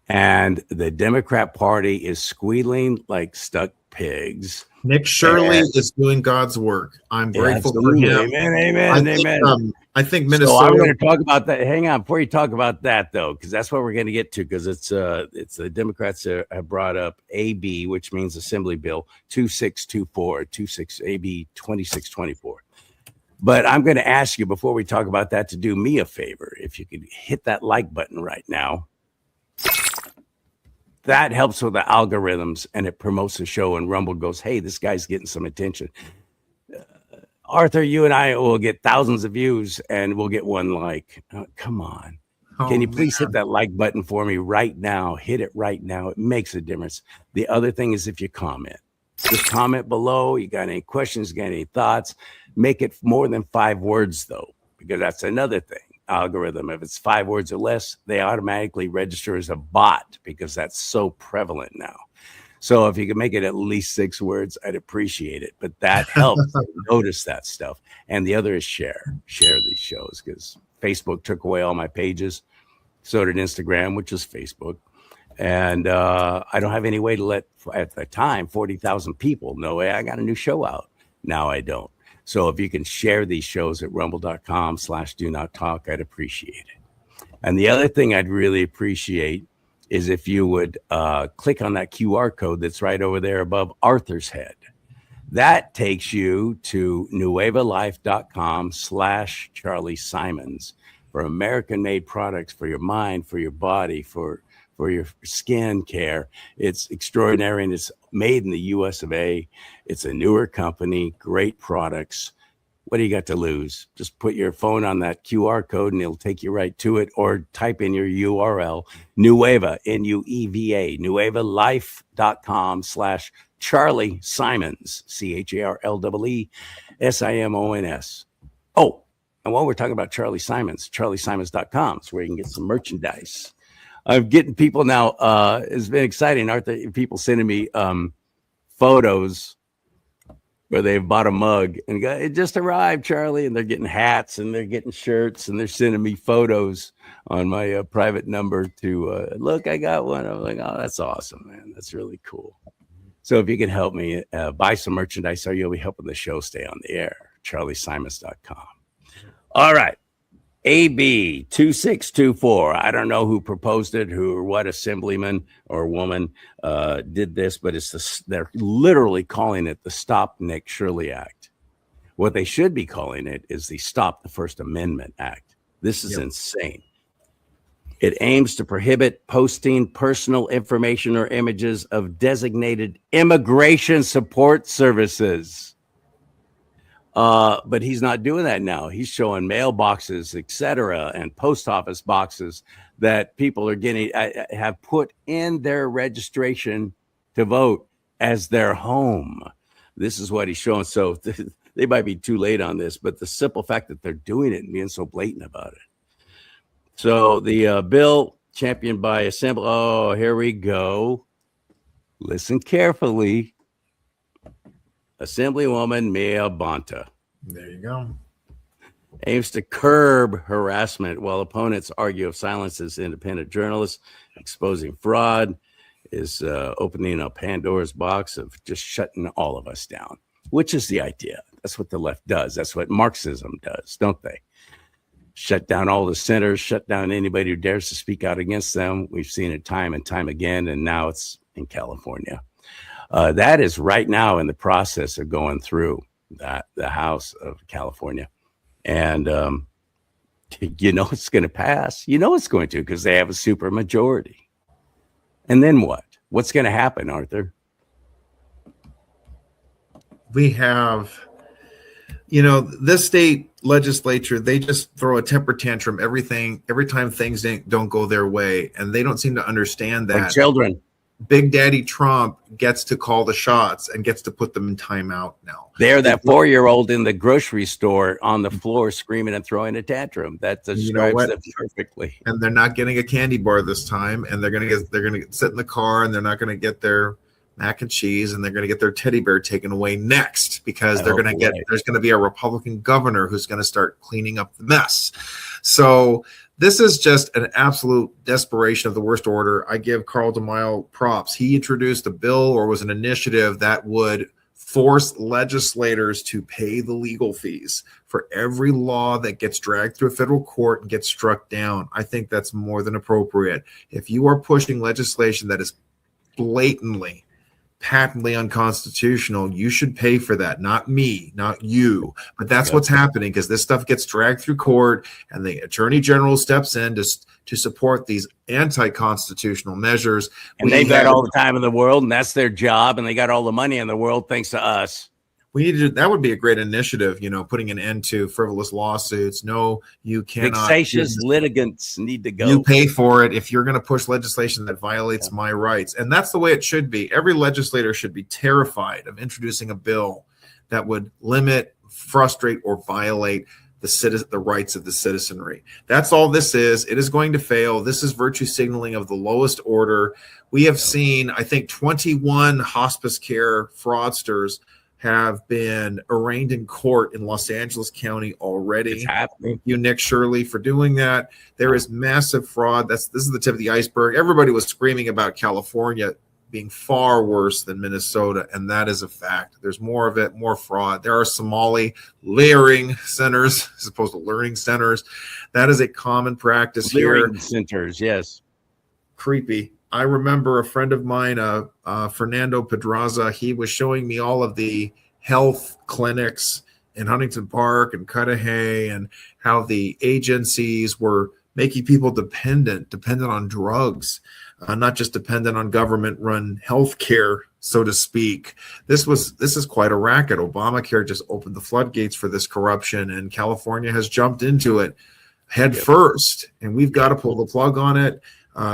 And the Democrat Party is squealing like stuck pigs. Nick Shirley is doing God's work. I'm grateful for him. Amen. I think Minnesota. So I'm going to talk about that. Hang on, before you talk about that, though, because that's what we're going to get to. Because it's the Democrats have brought up AB, which means Assembly Bill 2624, AB 2624. But I'm going to ask you before we talk about that to do me a favor. If you could hit that like button right now. That helps with the algorithms, and it promotes the show, and Rumble goes, hey, this guy's getting some attention. Arthur, you and I will get thousands of views, and we'll get one like. Come on. Can you please hit that like button for me right now? Hit it right now. It makes a difference. The other thing is if you comment. Just comment below. You got any questions, got any thoughts? Make it more than 5 words, though, because that's another thing. Algorithm, if it's 5 words or less, they automatically register as a bot because that's so prevalent now. So if you can make it at least 6 words, I'd appreciate it. But that helps notice that stuff. And the other is share these shows, because Facebook took away all my pages. So did Instagram, which is Facebook. And I don't have any way to let, at the time, 40,000 people know, hey, I got a new show out. Now I don't. So if you can share these shows at rumble.com/do-not-talk, I'd appreciate it. And the other thing I'd really appreciate is if you would click on that QR code that's right over there above Arthur's head. That takes you to nuevalife.com/CharLee Simons for American-made products for your mind, for your body, for your skin care. It's extraordinary, and it's made in the US of A. It's a newer company, great products. What do you got to lose? Just put your phone on that QR code and it'll take you right to it, or type in your URL, Nueva, Nueva, nuevalife.com/CharLee Simons, CharLeeSimons. Oh, and while we're talking about CharLee Simons, CharLeeSimons.com is where you can get some merchandise. I'm getting people now. It's been exciting, aren't they? People sending me photos where they've bought a mug and go, it just arrived, Charlie, and they're getting hats and they're getting shirts and they're sending me photos on my private number to look, I got one. I'm like, oh, that's awesome, man. That's really cool. So if you can help me buy some merchandise, or you'll be helping the show stay on the air. CharLeeSimons.com. All right. AB 2624. I don't know who proposed it, who or what assemblyman or woman did this, but they're literally calling it the Stop Nick Shirley Act. What they should be calling it is the Stop the First Amendment Act. This is insane. It aims to prohibit posting personal information or images of designated immigration support services. But he's not doing that now. He's showing mailboxes, etc., and post office boxes that people are getting, have put in their registration to vote as their home. This is what he's showing. So this they might be too late on this, but the simple fact that they're doing it and being so blatant about it. So the bill championed by Assembly. Oh, here we go. Listen carefully. Assemblywoman Mia Bonta. There you go. Aims to curb harassment while opponents argue if silences independent journalists, exposing fraud, is opening a Pandora's box of just shutting all of us down, which is the idea. That's what the left does. That's what Marxism does, don't they? Shut down all the centers, shut down anybody who dares to speak out against them. We've seen it time and time again, and now it's in California. That is right now in the process of going through the House of California. And you know it's going to pass. You know it's going to, because they have a super majority. And then what? What's going to happen, Arthur? We have, this state legislature, they just throw a temper tantrum every time things don't go their way. And they don't seem to understand that. Like children. Big Daddy Trump gets to call the shots and gets to put them in timeout now. They're that 4-year-old in the grocery store on the floor screaming and throwing a tantrum. That describes them perfectly. And they're not getting a candy bar this time, and they're gonna sit in the car, and they're not gonna get their mac and cheese, and they're gonna get their teddy bear taken away next, because there's gonna be a Republican governor who's gonna start cleaning up the mess. So this is just an absolute desperation of the worst order. I give Carl DeMaio props. He introduced a bill, or was an initiative, that would force legislators to pay the legal fees for every law that gets dragged through a federal court and gets struck down. I think that's more than appropriate. If you are pushing legislation that is blatantly, patently unconstitutional, you should pay for that. Not me, not you. But that's what's happening, because this stuff gets dragged through court, and the attorney general steps in to support these anti-constitutional measures. And they've got all the time in the world, and that's their job, and they got all the money in the world thanks to us. We need to. That would be a great initiative, putting an end to frivolous lawsuits. No, you cannot. Vexatious litigants need to go. You pay for it if you're going to push legislation that violates my rights. And that's the way it should be. Every legislator should be terrified of introducing a bill that would limit, frustrate, or violate the rights of the citizenry. That's all this is. It is going to fail. This is virtue signaling of the lowest order. We have seen, I think, 21 hospice care fraudsters have been arraigned in court in Los Angeles County already. It's happening. Thank you, Nick Shirley, for doing that. There is massive fraud. This is the tip of the iceberg. Everybody was screaming about California being far worse than Minnesota, and that is a fact. There's more of it, more fraud. There are Somali layering centers as opposed to learning centers. That is a common practice Leering here. Centers, yes. Creepy. I remember a friend of mine, Fernando Pedraza, he was showing me all of the health clinics in Huntington Park and Cudahy, and how the agencies were making people dependent on drugs, not just dependent on government-run health care, so to speak. This is quite a racket. Obamacare just opened the floodgates for this corruption, and California has jumped into it head first, and we've got to pull the plug on it.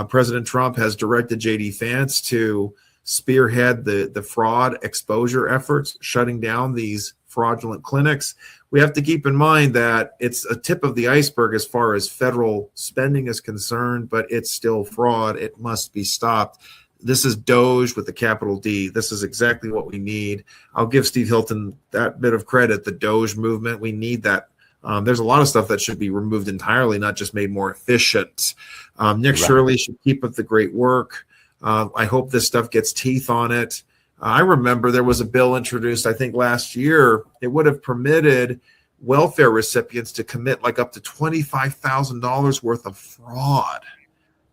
President Trump has directed J.D. Vance to spearhead the fraud exposure efforts, shutting down these fraudulent clinics. We have to keep in mind that it's a tip of the iceberg as far as federal spending is concerned, but it's still fraud. It must be stopped. This is Doge with the capital D. This is exactly what we need. I'll give Steve Hilton that bit of credit, the Doge movement. We need that. There's a lot of stuff that should be removed entirely, not just made more efficient. Nick Shirley should keep up the great work. I hope this stuff gets teeth on it. I remember there was a bill introduced, I think last year. It would have permitted welfare recipients to commit like up to $25,000 worth of fraud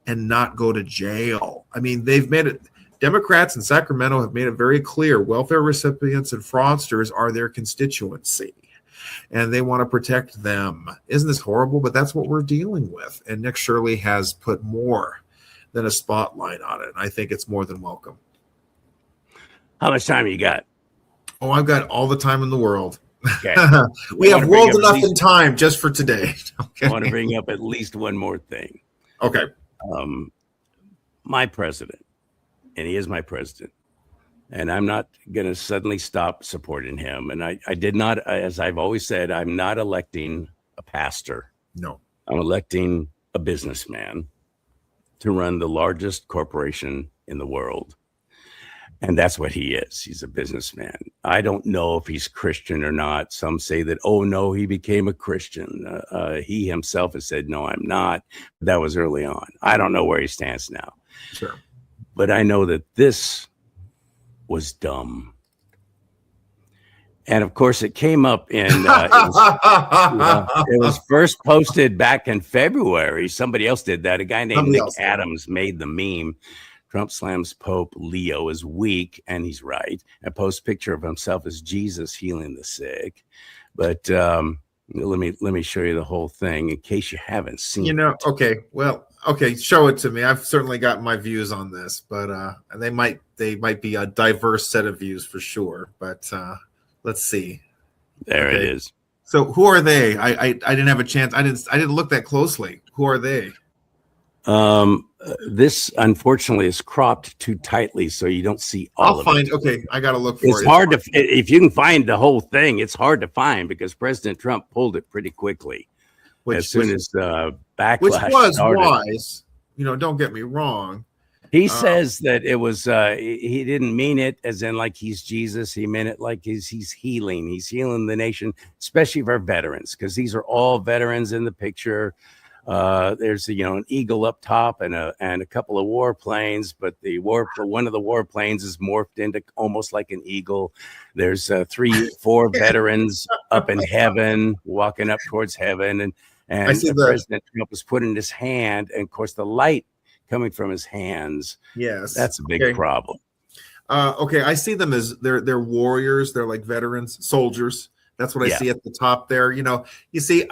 and not go to jail. I mean, they've made it. Democrats in Sacramento have made it very clear welfare recipients and fraudsters are their constituency, and they want to protect them. Isn't this horrible? But that's what we're dealing with. And Nick Shirley has put more than a spotlight on it. And I think it's more than welcome. How much time you got? Oh, I've got all the time in the world. Okay. We have world enough in time just for today. Okay. I want to bring up at least one more thing. Okay. My president, and he is my president, and I'm not going to suddenly stop supporting him. And I did not, as I've always said, I'm not electing a pastor. No. I'm electing a businessman to run the largest corporation in the world. And that's what he is. He's a businessman. I don't know if he's Christian or not. Some say that, oh, no, he became a Christian. He himself has said, no, I'm not. That was early on. I don't know where he stands now. Sure. But I know that this was dumb. And of course, it came up in, it was first posted back in February. Somebody else did that. A guy named Nick Adams made the meme. Trump slams Pope Leo as weak, and he's right. And posts picture of himself as Jesus healing the sick. But let me show you the whole thing in case you haven't seen it. Okay, well, okay, show it to me. I've certainly got my views on this, but they might be a diverse set of views for sure. But let's see. There it is. So who are they? I didn't have a chance. I didn't look that closely. Who are they? This unfortunately is cropped too tightly, so you don't see all of it. Okay, I got to look for it. It's hard to, if you can find the whole thing, it's hard to find because President Trump pulled it pretty quickly. As soon as the backlash which was started. Wise, don't get me wrong. He says that it was, he didn't mean it as in like he's Jesus. He meant it like he's healing. He's healing the nation, especially for veterans, because these are all veterans in the picture. There's an eagle up top and a couple of warplanes, but one of the warplanes is morphed into almost like an eagle. There's 4 veterans up in heaven, walking up towards heaven, and President Trump was putting his hand, and of course the light coming from his hands. Yes, that's a big problem. Okay, I see them as they're warriors. They're like veterans, soldiers. That's what I see at the top there. You see,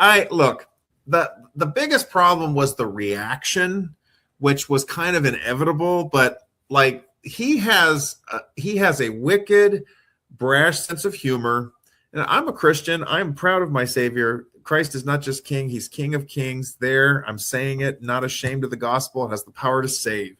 the biggest problem was the reaction, which was kind of inevitable, but like he has a wicked, brash sense of humor. And I'm a Christian. I'm proud of my Savior. Christ is not just King, he's King of Kings. There, I'm saying it, not ashamed of the gospel. It has the power to save.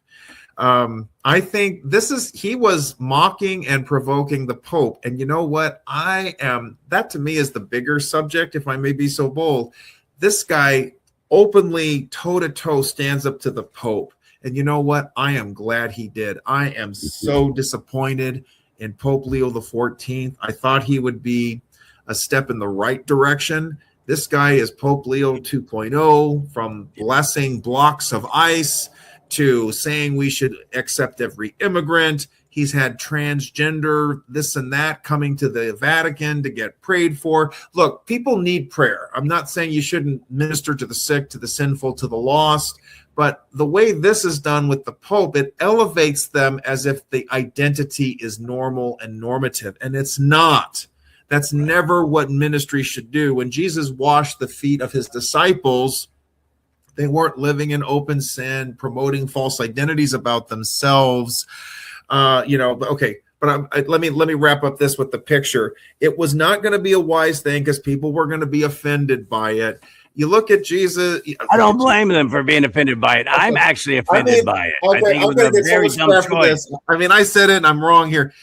I think he was mocking and provoking the Pope. And you know what? That to me is the bigger subject, if I may be so bold. This guy openly, toe-to-toe, stands up to the Pope. And you know what? I am glad he did. I am so disappointed in Pope Leo XIV. I thought he would be a step in the right direction. This guy is Pope Leo 2.0, from blessing blocks of ice to saying we should accept every immigrant. He's had transgender, this and that, coming to the Vatican to get prayed for. Look, people need prayer. I'm not saying you shouldn't minister to the sick, to the sinful, to the lost. But the way this is done with the Pope, it elevates them as if the identity is normal and normative. And it's not. That's never what ministry should do. When Jesus washed the feet of his disciples, they weren't living in open sin, promoting false identities about themselves. Okay, but let me wrap up this with the picture. It was not going to be a wise thing because people were going to be offended by it. You look at Jesus. I don't blame them for being offended by it. Okay. I'm actually offended by it. Okay, I think it was a very dumb choice. I said it and I'm wrong here.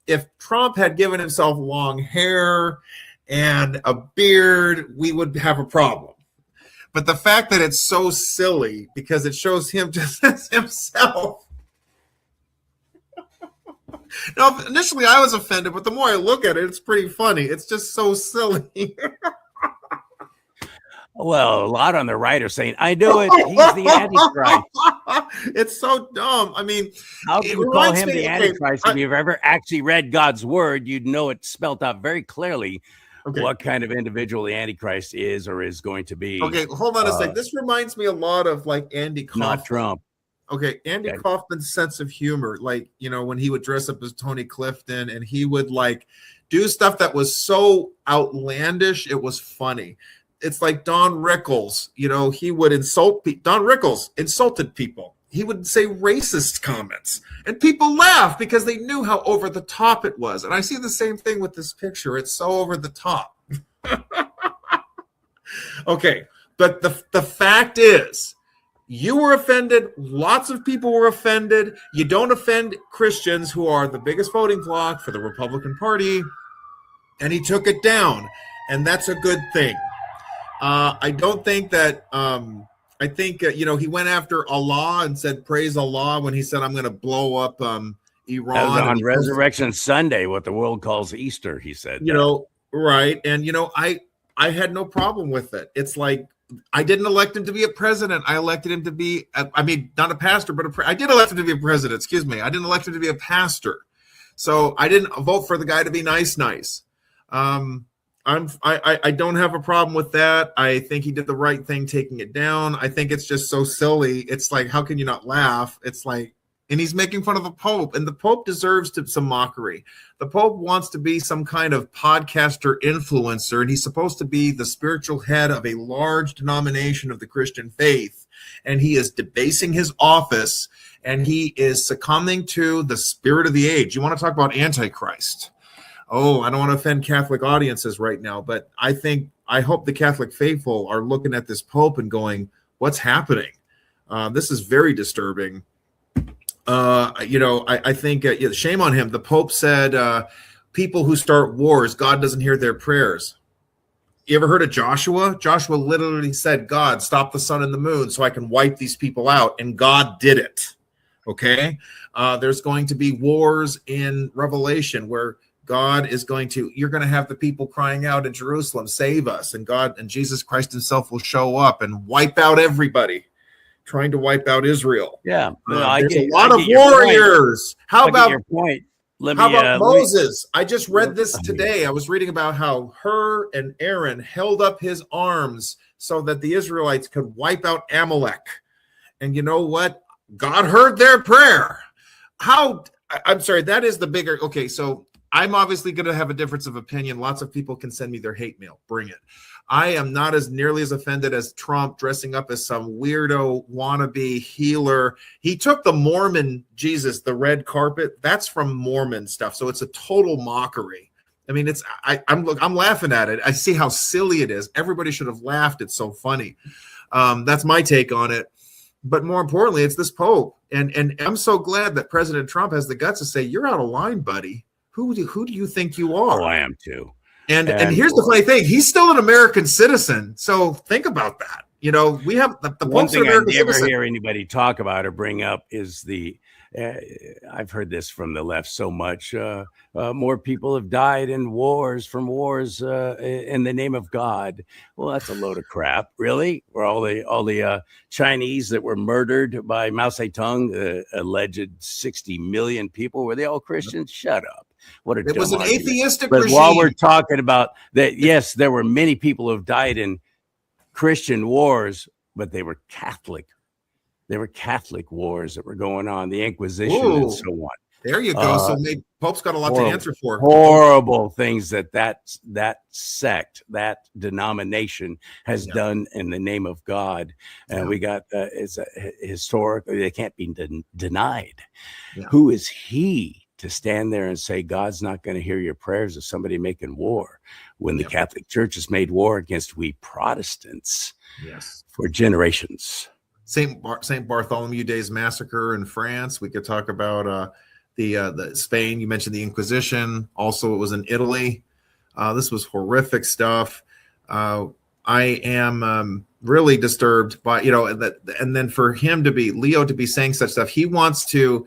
If Trump had given himself long hair and a beard, we would have a problem. But the fact that it's so silly because it shows him just as himself. Now, initially I was offended, but the more I look at it, it's pretty funny. It's just so silly. Well, a lot on the right are saying, I do it. He's the Antichrist. It's so dumb. I mean, how can you call him the Antichrist? If you've ever actually read God's word, you'd know it spelled out very clearly what kind of individual the Antichrist is or is going to be. Okay, hold on a sec. This reminds me a lot of like Andy Kaufman. Not Trump. Okay, Andy Kaufman's sense of humor, like, when he would dress up as Tony Clifton and he would like do stuff that was so outlandish, it was funny. It's like Don Rickles, he would Don Rickles insulted people. He would say racist comments and people laughed because they knew how over the top it was. And I see the same thing with this picture. It's so over the top. Okay, but the fact is, You were offended. Lots of people were offended. You don't offend Christians, who are the biggest voting bloc for the Republican Party. And he took it down. And that's a good thing. I don't think that, I think, he went after Allah and said, praise Allah, when he said, I'm going to blow up Iran. That was on Resurrection Sunday, what the world calls Easter, he said. Right. And, I had no problem with it. It's like, I didn't elect him to be a president. I elected him to be, not a pastor, but I did elect him to be a president. Excuse me. I didn't elect him to be a pastor. So I didn't vote for the guy to be nice. I don't have a problem with that. I think he did the right thing taking it down. I think it's just so silly. It's like, how can you not laugh? It's like, and he's making fun of the Pope, and the Pope deserves some mockery. The Pope wants to be some kind of podcaster influencer, and he's supposed to be the spiritual head of a large denomination of the Christian faith. And he is debasing his office, and he is succumbing to the spirit of the age. You want to talk about Antichrist? Oh, I don't want to offend Catholic audiences right now, but I hope the Catholic faithful are looking at this Pope and going, what's happening? This is very disturbing. I think shame on him. The Pope said, people who start wars, God doesn't hear their prayers. You ever heard of Joshua? Joshua literally said, God, stop the sun and the moon so I can wipe these people out. And God did it. Okay. There's going to be wars in Revelation where God is you're going to have the people crying out in Jerusalem, save us. And God and Jesus Christ himself will show up and wipe out everybody, trying to wipe out Israel. Yeah. There's a lot of warriors. How about your point? How about Moses? I just read this today. I was reading about how Hur and Aaron held up his arms so that the Israelites could wipe out Amalek. And you know what? God heard their prayer. I'm sorry, that is the bigger. Okay, so I'm obviously going to have a difference of opinion. Lots of people can send me their hate mail. Bring it. I am not as nearly as offended as Trump dressing up as some weirdo wannabe healer. He took the Mormon Jesus, the red carpet. That's from Mormon stuff. So it's a total mockery. I mean, I'm laughing at it. I see how silly it is. Everybody should have laughed. It's so funny. That's my take on it. But more importantly, it's this Pope. And I'm so glad that President Trump has the guts to say, you're out of line, buddy. Who do you think you are? Oh, I am too. And here's the funny thing. He's still an American citizen. So think about that. We have the one thing I never hear anybody talk about or bring up is I've heard this from the left so much. More people have died in from wars in the name of God. Well, that's a load of crap. Really? Were all the Chinese that were murdered by Mao Zedong, alleged 60 million people, were they all Christians? Shut up. What a dumb was an argument. Atheistic but regime. While we're talking about that, yes, there were many people who have died in Christian wars, but they were Catholic. They were Catholic wars that were going on, the Inquisition and so on. There you go. So Pope's got a lot to answer for. Horrible things that sect, that denomination has done in the name of God. And we got it's historic. They can't be denied. Yeah. Who is he to stand there and say God's not going to hear your prayers of somebody making war when the Catholic Church has made war against we Protestants for generations? Saint Bartholomew Day's massacre in France. We could talk about the Spain. You mentioned the Inquisition. Also, it was in Italy. This was horrific stuff. I am really disturbed by and then for him Leo to be saying such stuff. He wants to.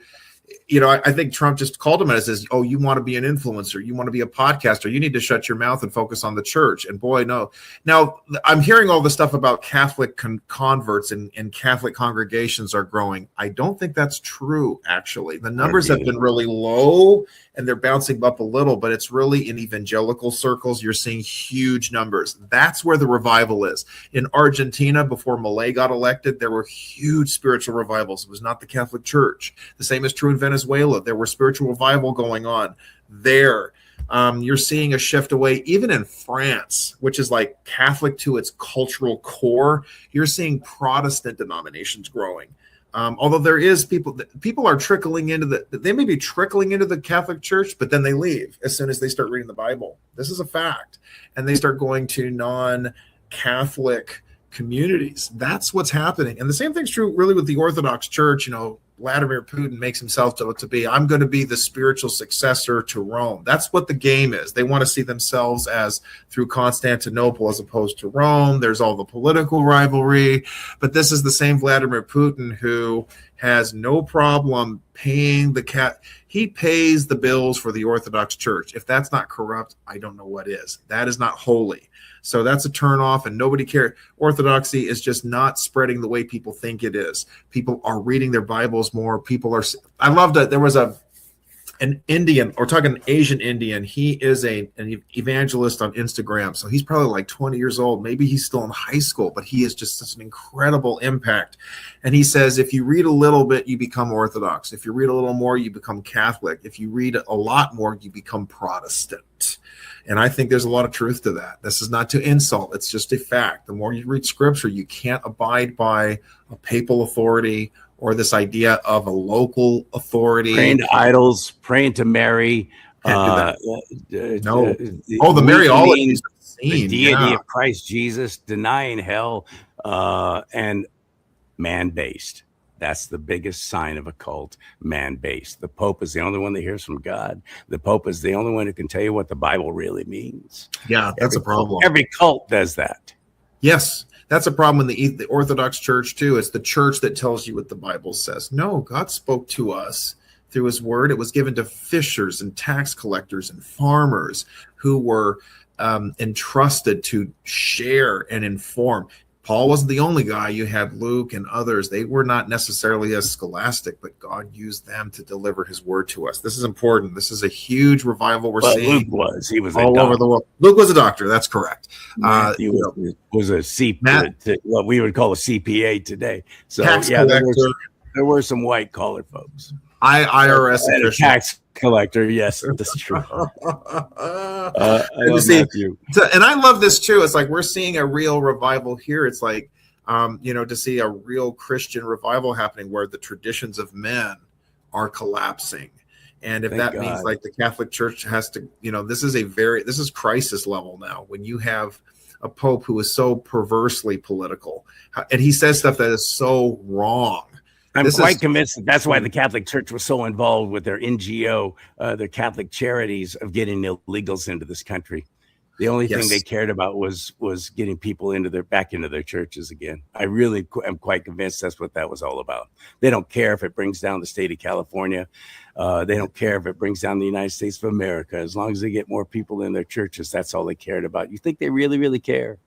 I think Trump just called him and says, oh, you want to be an influencer. You want to be a podcaster. You need to shut your mouth and focus on the church. And boy, no. Now, I'm hearing all the stuff about Catholic converts and Catholic congregations are growing. I don't think that's true, actually. The numbers have been really low and they're bouncing up a little, but it's really in evangelical circles. You're seeing huge numbers. That's where the revival is. In Argentina, before Milei got elected, there were huge spiritual revivals. It was not the Catholic Church. The same is true in Venezuela. There were spiritual revival going on there. You're seeing a shift away, even in France, which is like Catholic to its cultural core. You're seeing Protestant denominations growing. Although there is people are trickling into they may be trickling into the Catholic Church, but then they leave as soon as they start reading the Bible. This is a fact. And they start going to non-Catholic communities. That's what's happening. And the same thing's true really with the Orthodox Church. Vladimir Putin makes himself to be, I'm going to be the spiritual successor to Rome. That's what the game is. They want to see themselves as through Constantinople as opposed to Rome. There's all the political rivalry, but this is the same Vladimir Putin who has no problem paying he pays the bills for the Orthodox Church. If that's not corrupt, I don't know what is. That is not holy. So that's a turnoff, and nobody cares. Orthodoxy is just not spreading the way people think it is. People are reading their Bibles more. I loved it. There was an Indian, or talking an Asian Indian. He is an evangelist on Instagram. So he's probably like 20 years old. Maybe he's still in high school, but he is just such an incredible impact. And he says, if you read a little bit, you become Orthodox. If you read a little more, you become Catholic. If you read a lot more, you become Protestant. And I think there's a lot of truth to that. This is not to insult. It's just a fact. The more you read scripture, you can't abide by a papal authority or this idea of a local authority. Praying to idols, praying to Mary. No. The Mariology. The deity of Christ Jesus, denying hell, and man-based. That's the biggest sign of a cult, man-based. The Pope is the only one that hears from God. The Pope is the only one who can tell you what the Bible really means. Yeah, that's a problem. Every cult does that. Yes, that's a problem in the Orthodox Church too. It's the church that tells you what the Bible says. No, God spoke to us through his word. It was given to fishers and tax collectors and farmers who were entrusted to share and inform. Paul wasn't the only guy. You had Luke and others. They were not necessarily as scholastic, but God used them to deliver his word to us. This is important. This is a huge revival we're seeing. Luke was. He was all over the world. Luke was a doctor. That's correct. He was what we would call a CPA today. So yeah, there were some white collar folks. IRS official. Tax collector. Yes, that's true. And I love this too. It's like we're seeing a real revival here. It's like, to see a real Christian revival happening where the traditions of men are collapsing. And if that means like the Catholic Church has to, this is crisis level now when you have a pope who is so perversely political and he says stuff that is so wrong. I'm quite convinced that's why the Catholic Church was so involved with their NGO, their Catholic charities of getting illegals into this country. The only thing they cared about was getting people back into their churches again. I really am quite convinced that's what that was all about. They don't care if it brings down the state of California. They don't care if it brings down the United States of America. As long as they get more people in their churches, that's all they cared about. You think they really, really care?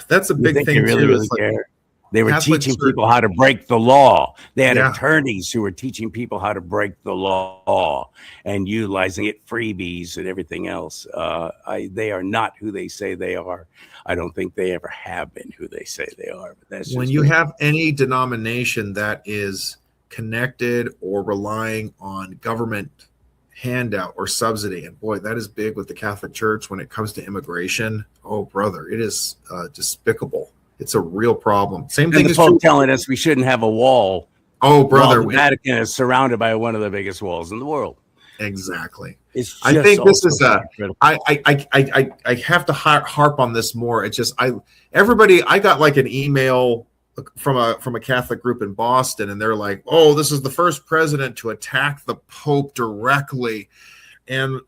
That's a big thing. They really, really care. They were teaching people how to break the law. They had attorneys who were teaching people how to break the law and utilizing it, freebies and everything else. They are not who they say they are. I don't think they ever have been who they say they are. But that's when you have any denomination that is connected or relying on government handout or subsidy, and boy, that is big with the Catholic Church when it comes to immigration. Oh, brother, it is despicable. It's a real problem. Same thing is true. Telling us we shouldn't have a wall. Oh, brother, the Vatican is surrounded by one of the biggest walls in the world. Exactly. I think this is I have to harp on this more. It's just I got like an email from a Catholic group in Boston, and they're like, "Oh, this is the first president to attack the Pope directly." And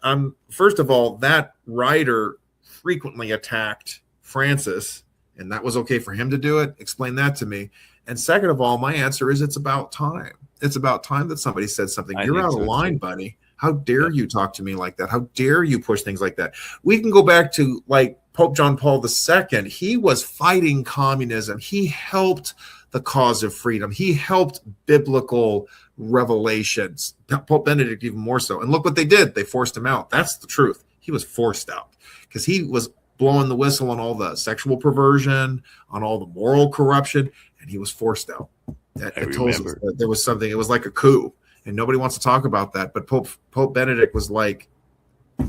first of all, that writer frequently attacked Francis. And that was okay for him to do it. Explain that to me. And second of all, my answer is it's about time. It's about time that somebody said something. You're out of line, buddy. How dare you talk to me like that? How dare you push things like that? We can go back to like Pope John Paul II. He was fighting communism. He helped the cause of freedom. He helped biblical revelations. Pope Benedict even more so. And look what they did. They forced him out. That's the truth. He was forced out because he was blowing the whistle on all the sexual perversion, on all the moral corruption, and he was forced out. It told us that there was something. It was like a coup, and nobody wants to talk about that. But Pope Benedict was like,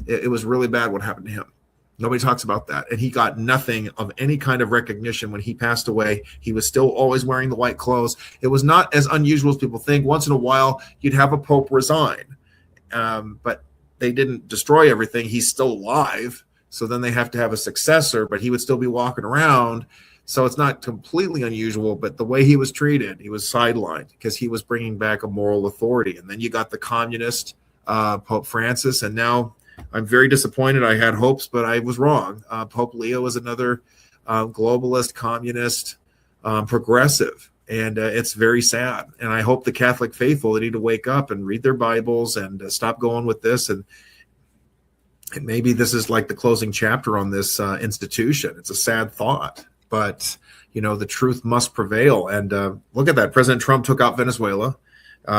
it was really bad what happened to him. Nobody talks about that, and he got nothing of any kind of recognition when he passed away. He was still always wearing the white clothes. It was not as unusual as people think. Once in a while, you'd have a pope resign, but they didn't destroy everything. He's still alive. So then they have to have a successor, but he would still be walking around So it's not completely unusual, but the way he was treated, he was sidelined because he was bringing back a moral authority. And then you got the communist Pope Francis, and now I'm very disappointed. I had hopes, but I was wrong. Pope Leo is another globalist, communist, progressive, and it's very sad. And I hope the Catholic faithful, they need to wake up and read their Bibles and stop going with this. And maybe this is like the closing chapter on this institution. It's a sad thought, but the truth must prevail. And look at that. President Trump took out Venezuela.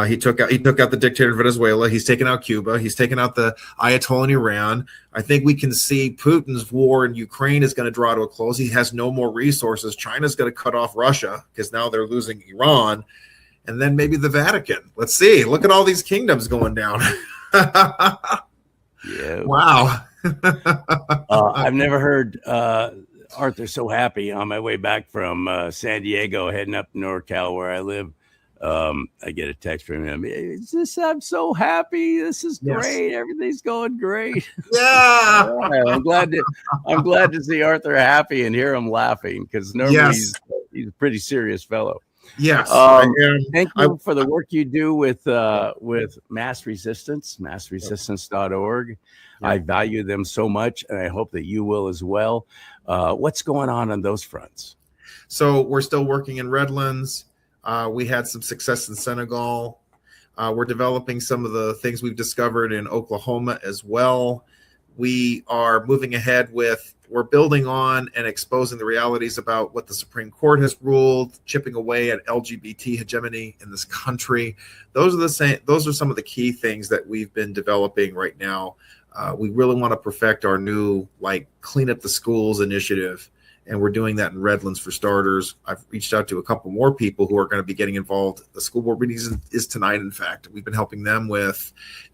He took out the dictator of Venezuela. He's taken out Cuba. He's taken out the Ayatollah in Iran. I think we can see Putin's war in Ukraine is going to draw to a close. He has no more resources. China's going to cut off Russia because now they're losing Iran. And then maybe the Vatican. Let's see. Look at all these kingdoms going down. Yeah. Wow. I've never heard Arthur so happy on my way back from San Diego, heading up NorCal where I live. I get a text from him. I'm so happy. This is great. Yes. Everything's going great. Yeah. I'm glad to see Arthur happy and hear him laughing, because normally he's a pretty serious fellow. Yes. Thank you for the work you do with Mass Resistance, massresistance.org. Yeah. I value them so much, and I hope that you will as well. What's going on those fronts? So we're still working in Redlands. We had some success in Senegal. We're developing some of the things we've discovered in Oklahoma as well. We are moving ahead we're building on and exposing the realities about what the Supreme Court has ruled, chipping away at LGBT hegemony in this country. Those are some of the key things that we've been developing right now. We really want to perfect our new clean up the schools initiative. And we're doing that in Redlands for starters. I've reached out to a couple more people who are going to be getting involved. The school board meeting is tonight, in fact. We've been helping them we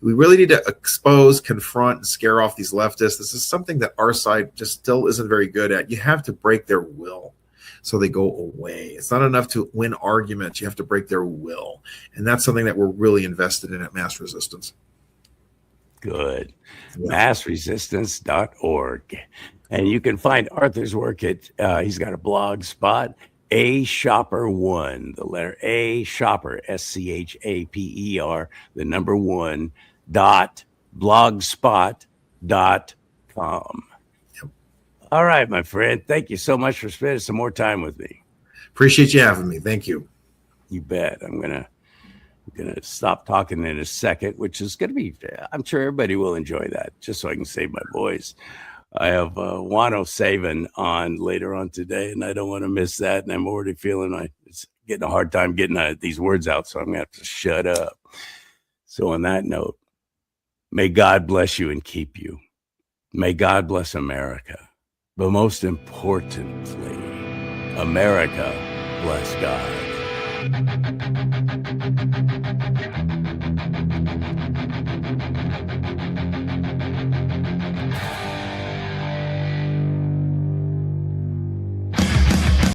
really need to expose, confront, and scare off these leftists. This is something that our side just still isn't very good at. You have to break their will so they go away. It's not enough to win arguments. You have to break their will. And that's something that we're really invested in at Mass Resistance. Good. Yeah. Massresistance.org. And you can find Arthur's work at, he's got a blog spot, SCHAPER1, the letter A, SCHAPER, SCHAPER, the number 1, .blogspot.com. Yep. All right, my friend. Thank you so much for spending some more time with me. Appreciate you having me. Thank you. You bet. I'm gonna stop talking in a second, which is gonna be, I'm sure everybody will enjoy that, just so I can save my voice. I have Wano Saban on later on today, and I don't want to miss that. And I'm already feeling it's getting a hard time getting these words out, so I'm going to have to shut up. So on that note, may God bless you and keep you. May God bless America. But most importantly, America bless God.